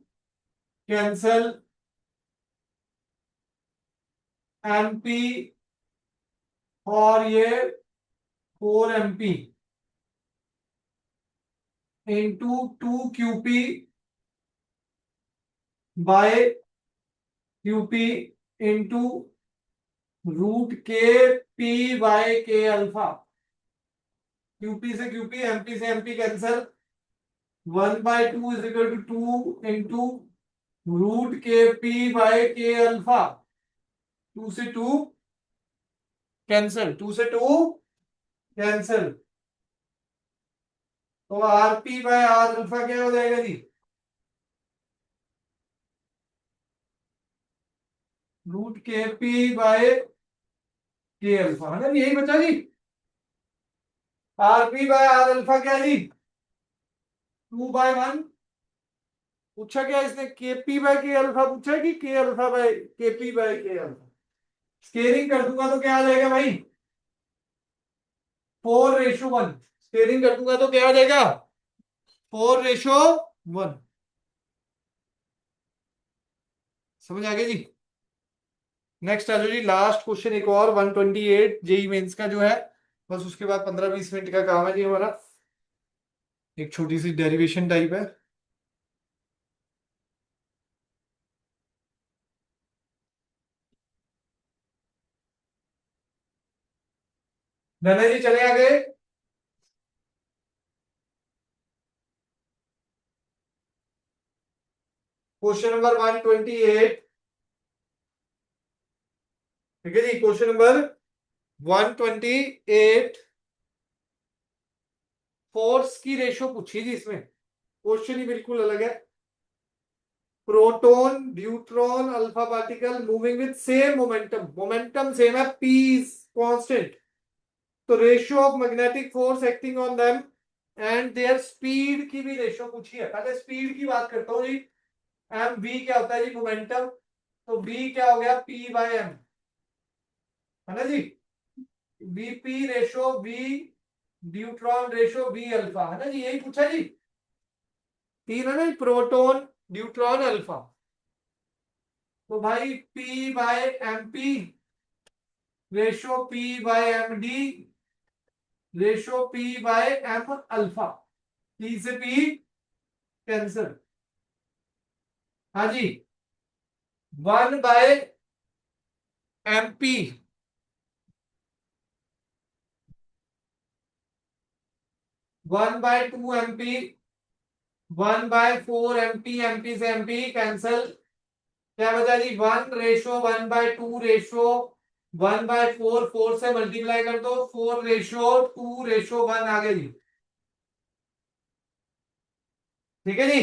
कैंसल, एमपी और ये 4 mp into 2 QP bye QP into √Kp by K alpha. QP से QP, MP से MP cancel, 1/2 is equal to 2 into √Kp by K alpha. 2 से 2 cancel, 2 से 2 cancel. तो RP bye R alpha क्या हो जाएगा जी? √Kp बाय के अल्फा है ना, यही बचा जी। आरपी बाय आर अल्फा क्या जी? 2/1। पूछा क्या इसने? केपी बाय के अल्फा पूछा है कि के alpha by KP bye K alpha? Scaling कर दूंगा तो क्या आ जाएगा भाई? 4:1। स्केलिंग कर दूंगा तो क्या आ जाएगा? 4:1। समझ आ गया जी? नेक्स्ट आ जाओ जी, लास्ट क्वेश्चन एक और 128 जेई मेंस का जो है। बस उसके बाद 15-20 मिनट का काम है जी हमारा। एक छोटी सी डेरिवेशन टाइप है। धनय जी चले आगे। Question number 128। ठीक है जी, क्वेश्चन नंबर 128। फोर्स की रेशो पूछी जी इसमें। क्वेश्चन ही बिल्कुल अलग है। Proton neutron alpha particle moving with same momentum, momentum same है, पी इज कांस्टेंट। तो ratio of magnetic force acting on them and there speed की भी रेशियो पूछी है। पहले स्पीड की बात करता हूँ जी। एम वी क्या होता है जी? मोमेंटम। तो वी क्या हो गया? पी बाय एम, है ना जी। VP ratio V neutron ratio V alpha, है ना जी, यही पूछा जी। तीन है ना, प्रोटॉन न्यूट्रॉन अल्फा। तो भाई P by M P ratio P by M D ratio P by M alpha. P से पी कैंसिल। हाँ जी, 1/mp 1/2 mp 1/4 mp, mp से mp कैंसल। क्या बचा जी? 1:1/2 रेशो 4 से मल्टीप्लाई कर दो, 4:2:1 आ गया जी। ठीक है जी।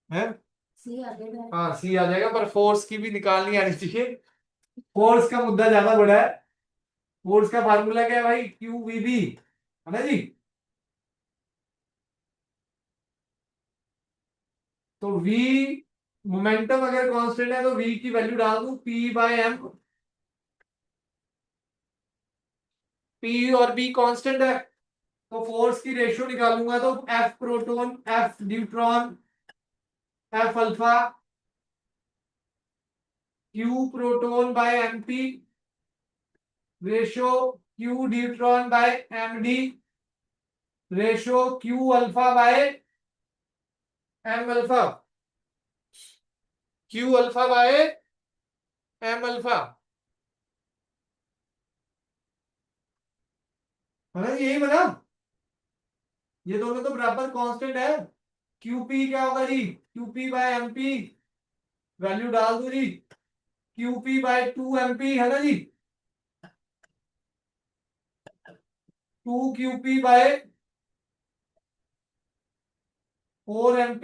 है हाँ सी आ जाएगा, पर फोर्स की भी निकालनी आनी चाहिए। फोर्स का मुद्दा ज्यादा बड़ा है। फोर्स का फार्मूला क्या है भाई, क्यू वी बी, है ना जी। तो v, मोमेंटम अगर कांस्टेंट है तो v की वैल्यू डाल दूं p/m। p और b कांस्टेंट है, तो फोर्स की रेशियो निकालूंगा तो f proton f neutron f alpha q proton by mp ratio q neutron by md ratio q alpha by m alpha, q alpha by m alpha, है ना, यही बना। ये दोनों तो बराबर कांस्टेंट है। QP क्या होगा जी, QP बाय MP, वैल्यू डाल दो जी, QP बाय 2MP, है ना जी, 2QP बाय 4MP।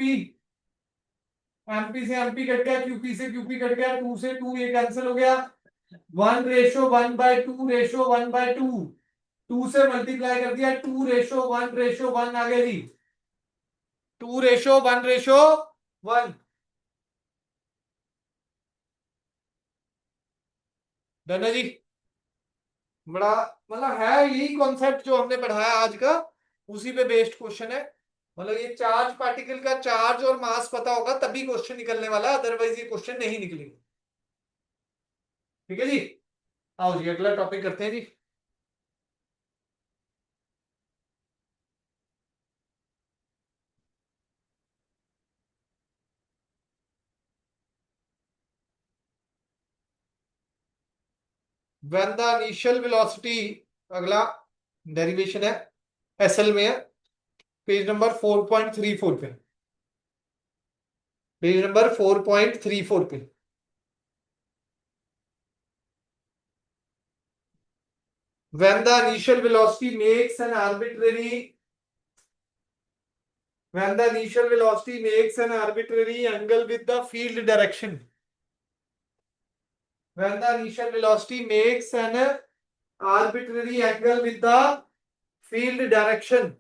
MP से MP कट गया, QP से QP कट गया, 2 से 2 ये कैंसिल हो गया। 1:1/2 रेशियो 1/2, 2 से मल्टीप्लाई कर दिया, 2:1 आ गया जी, 2:1 डन है जी। बड़ा मतलब है, यही कॉन्सेप्ट जो हमने पढ़ाया आज का, उसी पे बेस्ड क्वेश्चन है। मतलब ये चार्ज पार्टिकल का चार्ज और मास पता होगा तभी क्वेश्चन निकलने वाला है, अदरवाइज ये क्वेश्चन नहीं निकलेगा। ठीक है जी, आओ जी अगला टॉपिक करते हैं जी। व्हेन द इनिशियल वेलोसिटी, अगला डेरिवेशन है, एसएल में है, पेज नंबर 4.34 पे, पेज नंबर 4.34 पे। When the initial velocity makes an arbitrary, when the initial velocity makes an arbitrary angle with the field direction, when the initial velocity makes an arbitrary angle with the field direction,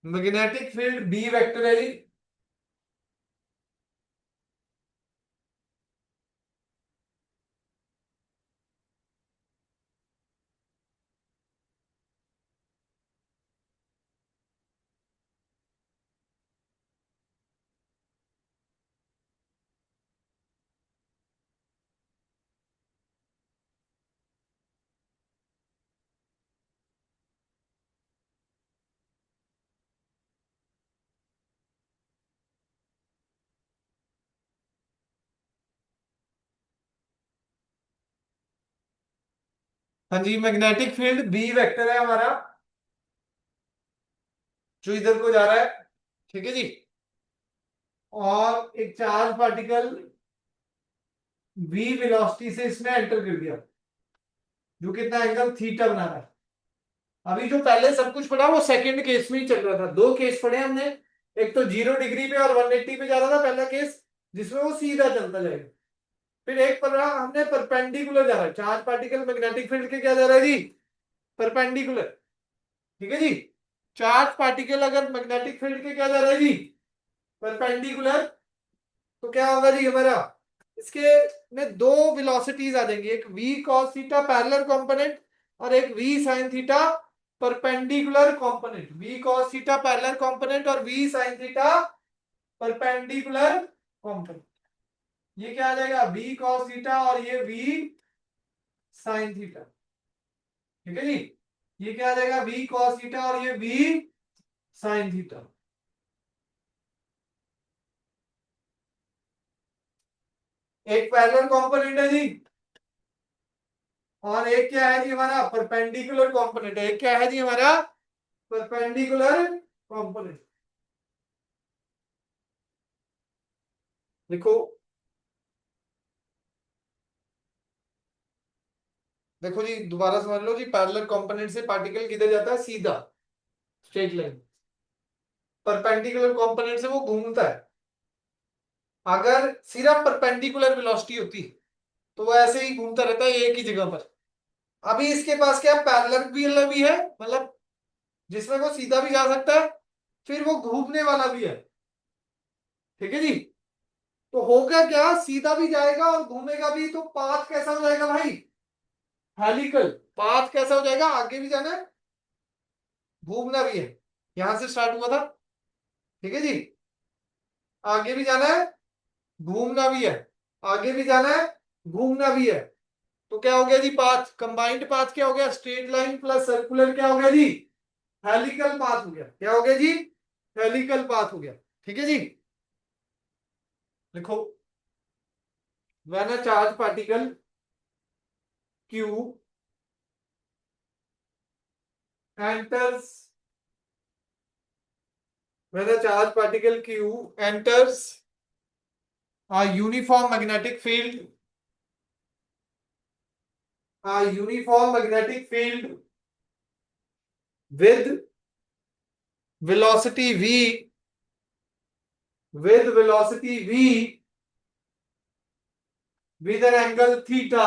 magnetic field B vector है जी। हाँ जी, magnetic field B vector है हमारा, जो इधर को जा रहा है। ठीक है जी, और एक चार्ज पार्टिकल v वेलोसिटी से इसमें एंटर कर दिया, जो कितना एंगल थीटा बना रहा है। अभी जो पहले सब कुछ पढ़ा वो सेकंड केस में ही चल रहा था, दो केस पढ़े हमने। एक तो 0 डिग्री पे और 180 पे जा रहा था पहला केस, जिसमें वो सीधा चलता जाएगा। फिर एक पढ़ा हमने परपेंडिकुलर जा रहा है, चार्ज पार्टिकल मैग्नेटिक फील्ड के क्या जा रहा है जी, परपेंडिकुलर। ठीक है जी, चार्ज पार्टिकल अगर मैग्नेटिक फील्ड के क्या जा रहा है जी, परपेंडिकुलर, तो क्या होगा जी हमारा, इसके में दो वेलोसिटीज आ जाएंगी, एक v cos theta parallel component और एक v sin theta perpendicular component. v cos theta parallel component और v sin theta perpendicular component. ये क्या आ जाएगा, v cos थीटा और ये v sin थीटा। ठीक है जी, ये क्या आ जाएगा, v cos थीटा और ये v साइन थीटा। एक पैरेलल कंपोनेंट है जी, और एक क्या है जी हमारा परपेंडिकुलर कंपोनेंट है। एक क्या है जी हमारा परपेंडिकुलर कंपोनेंट। देखो देखो जी, दोबारा समझ लो जी, पैरेलल कंपोनेंट से पार्टिकल किधर जाता है? सीधा, स्ट्रेट लाइन। परपेंडिकुलर कंपोनेंट से वो घूमता है। अगर सिर्फ परपेंडिकुलर वेलोसिटी होती तो वो ऐसे ही घूमता रहता है एक ही जगह पर। अभी इसके पास क्या पैरेलल भी है, मतलब जिसमें वो सीधा भी जा सकता है, फिर वो घूमने वाला भी है। ठीक है जी। तो होगा क्या, सीधा भी जाएगा और घूमेगा भी, तो पाथ कैसा हो जाएगा भाई? हेलिकल। पाथ कैसा हो जाएगा? आगे भी जाना है, घूमना भी है। यहां से स्टार्ट हुआ था, ठीक है जी, आगे भी जाना है, घूमना भी है, आगे भी जाना है, घूमना भी है। तो क्या हो गया जी? पाथ, कंबाइंड पाथ क्या हो गया? स्ट्रेट लाइन प्लस सर्कुलर क्या हो गया जी? हेलिकल पाथ हो गया। क्या हो गया जी? हेलिकल पाथ हो गया। ठीक है जी। देखो, when a charge particle q enters when a charge particle q enters a uniform magnetic field, with velocity v, with an angle theta,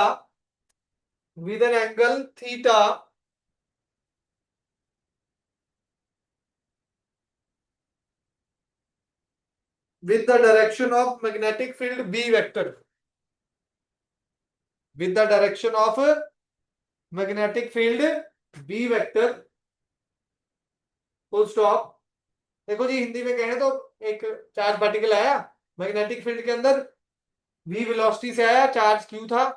with an angle theta, with the direction of magnetic field b vector, with the direction of magnetic field b vector, full stop। देखो जी, हिंदी में कहें तो एक charge particle आया magnetic field के अंदर, v velocity से आया, चार्ज q था,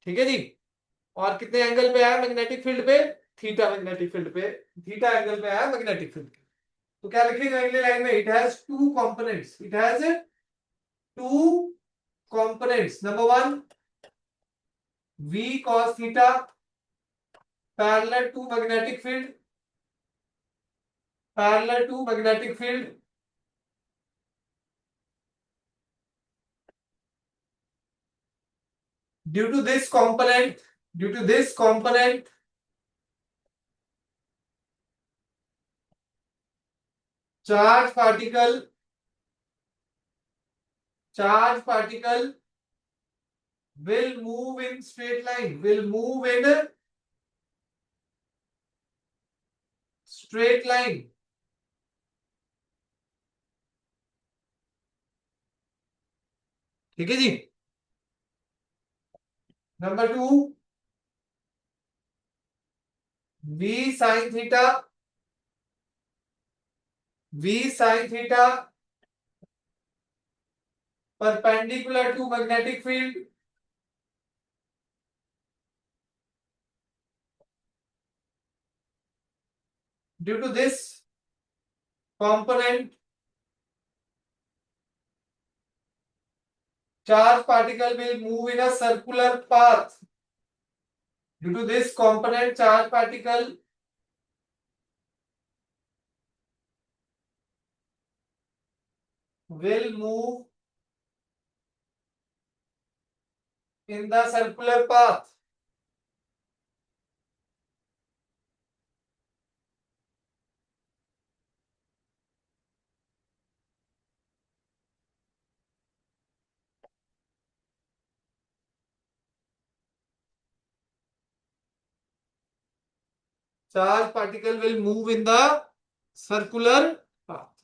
ठीक है जी, और कितने एंगल पे आया मैग्नेटिक फील्ड पे? थीटा मैग्नेटिक फील्ड पे, थीटा एंगल पे आया मैग्नेटिक फील्ड के। तो क्या लिखेंगे अगली लाइन में? It has two components, it has two components. Number one, v cos theta parallel to magnetic field, parallel to magnetic field, due to this component, due to this component, charge particle, charge particle will move in straight line, will move in straight line। ठीक है जी। Number two, v sin theta, v sin theta perpendicular to magnetic field, due to this component charge particle will move in a circular path, due to this component charge particle will move in the circular path। charge particle will move in the circular path,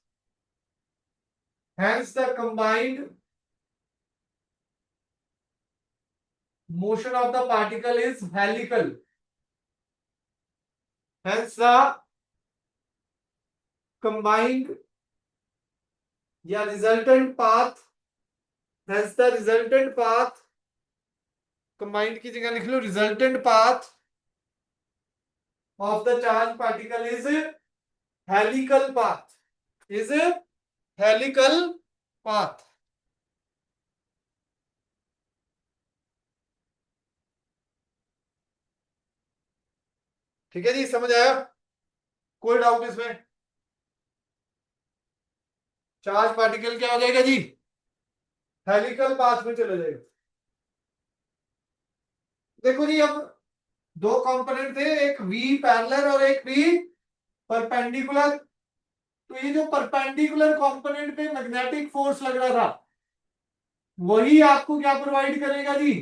hence the combined motion of the particle is helical, hence the combined या resultant path, hence the resultant path, combined की जगह लिख लो resultant path of the charge particle is helical path। Is helical path. ठीक है जी, समझ आया? कोई डाउट इसमें? चार्ज पार्टिकल क्या हो जाएगा जी? हेलिकल पाथ में चले जाएगा। देखो जी, अब दो कंपोनेंट थे, एक वी पैरेलल और एक वी परपेंडिकुलर। तो ये जो परपेंडिकुलर कंपोनेंट पे मैग्नेटिक फोर्स लग रहा था, वही आपको क्या प्रोवाइड करेगा जी?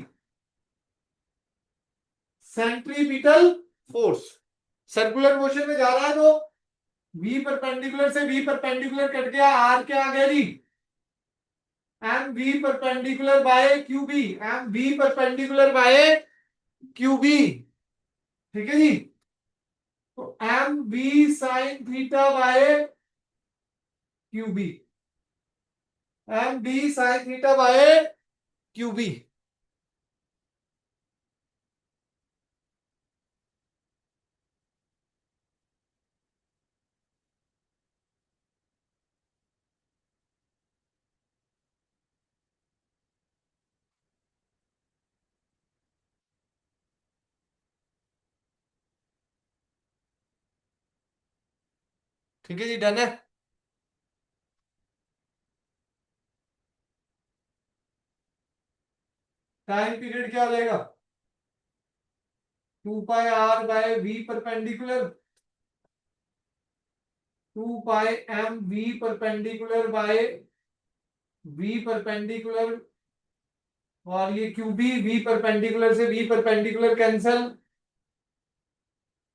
Centripetal force. सर्कुलर मोशन में जा रहा है तो वी परपेंडिकुलर से वी परपेंडिकुलर कट गया, आर क्या आ गया जी? M V perpendicular by Q B, M V perpendicular by Q B. ठीक है जी? तो M V sine theta by Q B, M B sine theta by Q B. ठीक है जी, डन है। टाइम पीरियड क्या हो जाएगा? 2 pi R by V perpendicular, 2 pi M V perpendicular by V perpendicular, और ये क्यू बी, वी परपेंडिकुलर से V perpendicular cancel.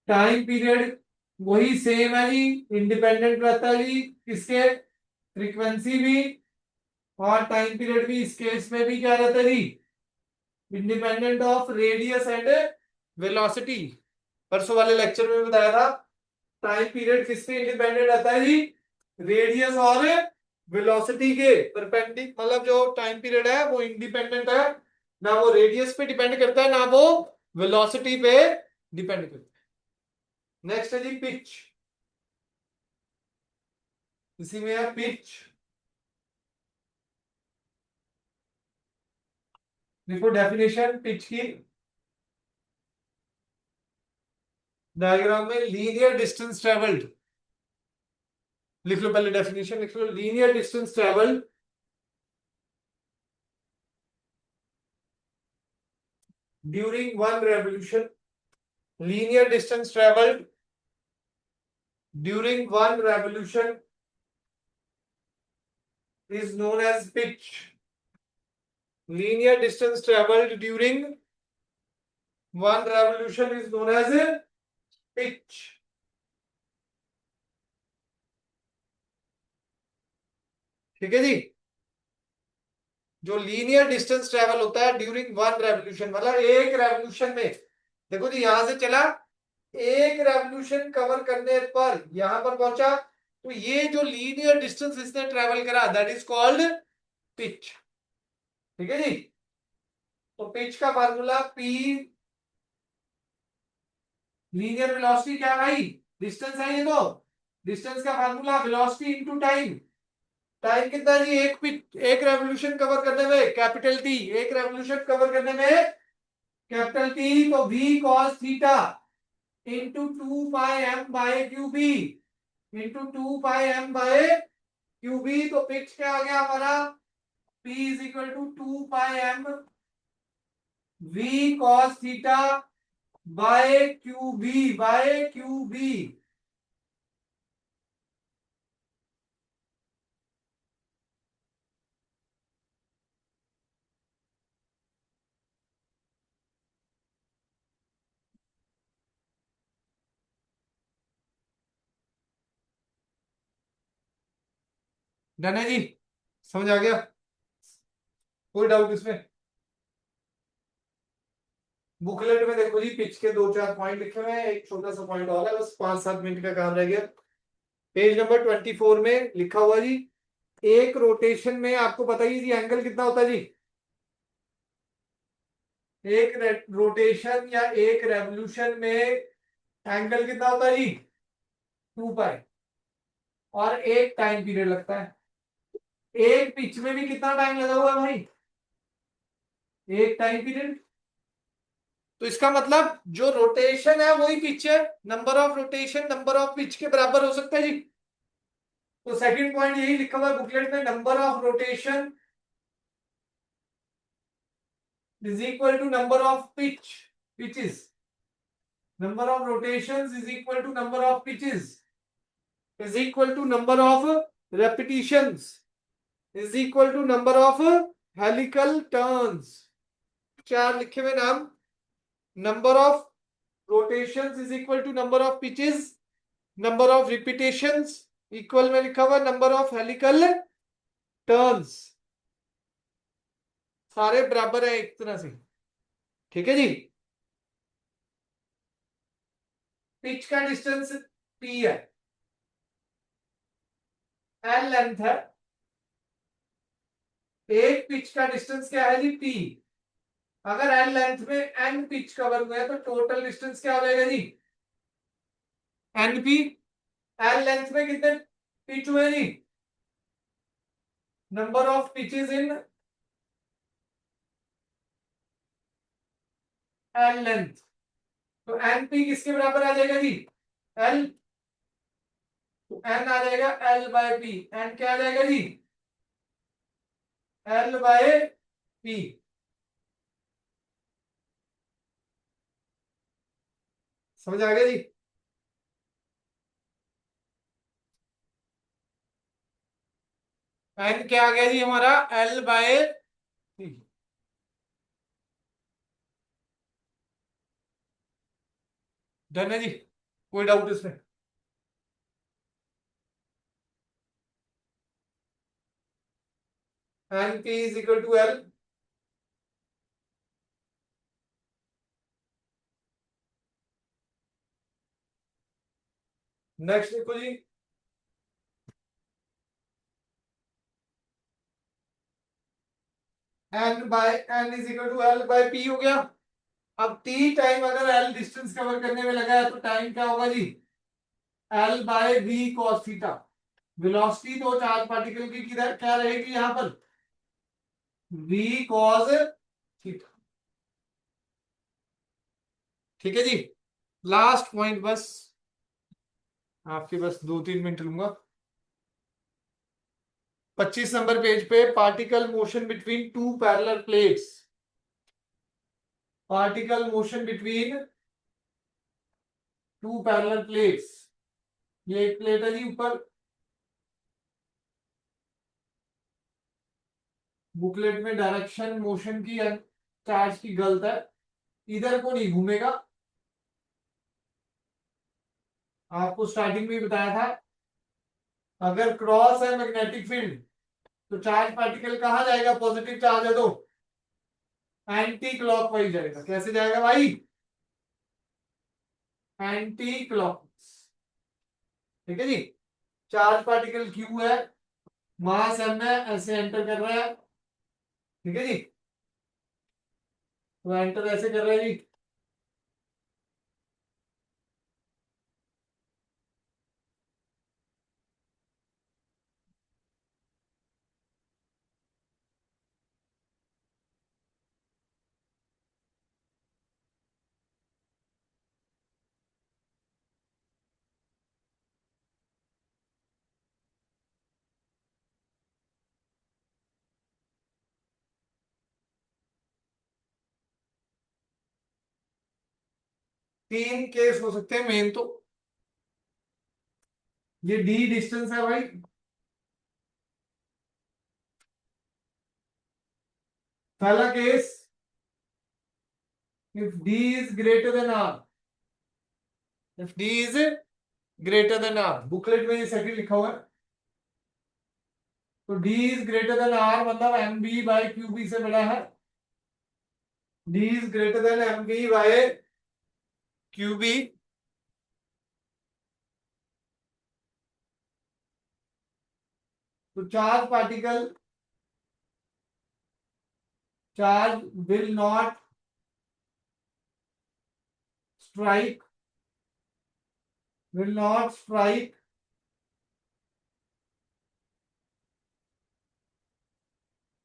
Time period वही सेम है जी, इंडिपेंडेंट रहता है जी किसके? फ्रीक्वेंसी भी, और टाइम पीरियड भी इस केस में भी क्या रहता है जी? Independent of radius and velocity. परसों वाले लेक्चर में बताया था, टाइम पीरियड किससे इंडिपेंडेंट रहता है जी? रेडियस और वेलोसिटी के परपेंडिक, मतलब जो टाइम पीरियड है वो इंडिपेंडेंट है, ना वो रेडियस पे डिपेंड करता है ना वो वेलोसिटी पे डिपेंड करता है। नेक्स्ट है जी पिच। इसी में है पिच। देखो डेफिनेशन पिच की, डायग्राम में लीनियर डिस्टेंस ट्रेवल्ड। लिख लो पहले डेफिनेशन, लिख लो। Linear distance travelled during one revolution, linear distance travelled during one revolution is known as pitch. Linear distance traveled during one revolution is known as a pitch. ठीक है जी? जो linear distance travel होता है during one revolution, मतलब एक revolution में, देखो जी यहां से चला, एक रेवोल्यूशन कवर करने पर यहां पर पहुंचा, तो ये जो लीनियर डिस्टेंस इसने ट्रेवल करा दैट इज कॉल्ड पिच। ठीक है जी? तो पिच का फार्मूला पी, लीनियर वेलोसिटी क्या भाई? डिस्टेंस है ये तो, डिस्टेंस का formula velocity into time. Time कितना है जी? एक रेवोल्यूशन कवर करने में कैपिटल टी, एक रेवोल्यूशन कवर करने में कैपिटल टी, तो V cos theta into 2 pi M by Q B, into 2 pi M by Q B. तो पिच क्या आ गया हमारा? P is equal to 2 pi M V cos theta by Q B. Done है जी? समझ आ गया? कोई डाउट इसमें? बुकलेट में देखो जी पिच के 2-4 पॉइंट लिखे हुए हैं, एक छोटा सा पॉइंट और है, बस 5-7 मिनट का काम रह गया। पेज नंबर 24 में लिखा हुआ जी, एक रोटेशन में आपको बताइए जी एंगल कितना होता है जी? एक रोटेशन या एक रेवोल्यूशन में एंगल कितना होता है जी? 2 पाई। और एक टाइम पीरियड लगता है। एक पिच में भी कितना टाइम लगा हुआ है भाई? एक टाइम पीरियड। तो इसका मतलब जो रोटेशन है वही पिच है, number of rotation number of pitch के बराबर हो सकता है जी। तो सेकंड पॉइंट यही लिखा हुआ है बुकलेट में, number of rotation is equal to number of pitches. Number of rotations is equal to number of pitches is equal to number of repetitions is equal to number of helical turns. चार लिखे हुए नाम, number of rotations is equal to number of pitches, number of repetitions equal में लिखा हुआ number of helical turns, सारे बराबर है एक तरह से। ठीक है जी। पिच का डिस्टेंस p है, l लेंथ है, एक पिच का डिस्टेंस क्या है जी p। अगर l लेंथ में n पिच कवर हुए हैं तो टोटल डिस्टेंस क्या हो जाएगा जी np। l लेंथ में कितने पिच हुए जी, number of pitches in l length, तो np किसके बराबर आ जाएगा जी l, तो n आ जाएगा l बाय p, n क्या आ जाएगा जी l बाय p। समझ आ गया जी। n क्या आ गया जी हमारा l बाय p। डन है जी, कोई डाउट इसमें? np is equal to l, next देखो जी, n is equal to l by p हो गया। अब टी टाइम अगर l डिस्टेंस कवर करने में लगा है तो टाइम क्या होगा जी l by v cos theta. Velocity तो चार्ज पार्टिकल की किधर क्या रहेगी यहां पर v cos थीटा। ठीक है जी। लास्ट पॉइंट बस, आपके बस 2-3 मिनट लूंगा। 25 नंबर पेज पे, particle motion between two parallel plates, particle motion between two parallel plates. ये एक प्लेट है जी ऊपर, बुकलेट में डायरेक्शन मोशन की चार्ज की गलत है, इधर को नहीं घूमेगा। आपको स्टार्टिंग में ही बताया था, अगर क्रॉस है मैग्नेटिक फील्ड तो चार्ज पार्टिकल कहां जाएगा, पॉजिटिव चार्ज है तो एंटी क्लॉकवाइज जाएगा। कैसे जाएगा भाई, एंटी क्लॉकवाइज। ठीक है जी। चार्ज पार्टिकल क्यू है, मास एम है, ऐसे एंटर कर रहा है। ठीक है जी, तो एंटर ऐसे कर रहा है जी। 3 केस हो सकते हैं मेन तो। ये डी डिस्टेंस है भाई, पहला case if D is greater than R, if D is greater than R, booklet में ये सेकंड लिखा हुआ है। तो D is greater than R मतलब M B by Q B से बड़ा है, D is greater than M B by Q B. तो charge will not strike, will not strike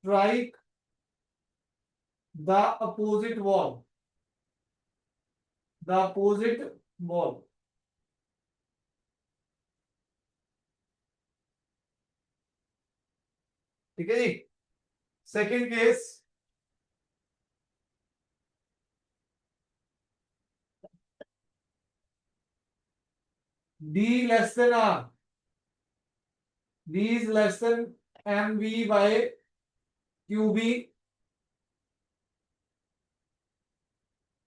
strike the opposite wall, the opposite wall. ठीक है जी। Second case, D less than R, D is less than mv by qb,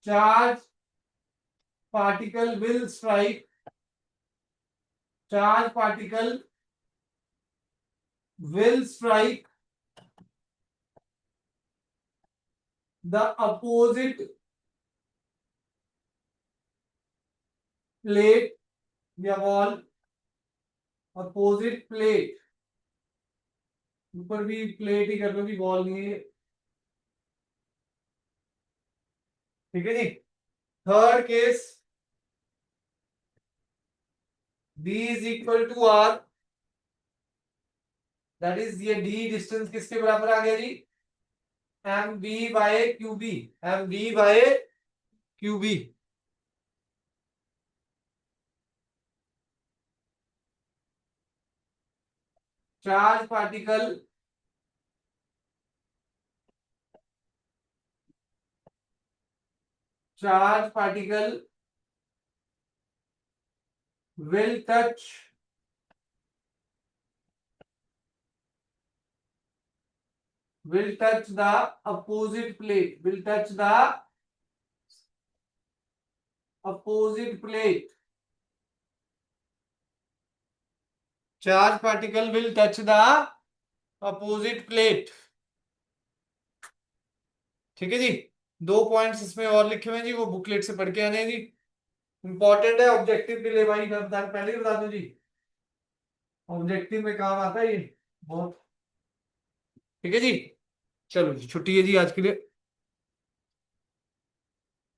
charge particle will strike, charge particle will strike the opposite plate या wall, opposite plate, ऊपर भी plate ही कर लो भी wall नहीं है। ठीक है जी। Third case, D is equal to R, that is ये D डिस्टेंस किसके बराबर आ गया जी, M B by Q B, M B by Q B. Charge particle charge particle will touch the opposite plate, will touch the opposite plate, charge particle will touch the opposite plate। ठीक है जी। दो points इसमें और लिखे हुए हैं जी, वो booklet से पढ़ के आने हैं जी, इंपॉर्टेंट है ऑब्जेक्टिव के लिए भाई, मैं पहले ही बता दूं जी, ऑब्जेक्टिव में काम आता है ये बहुत। ठीक है जी। चलो जी, छुट्टी है जी आज के लिए।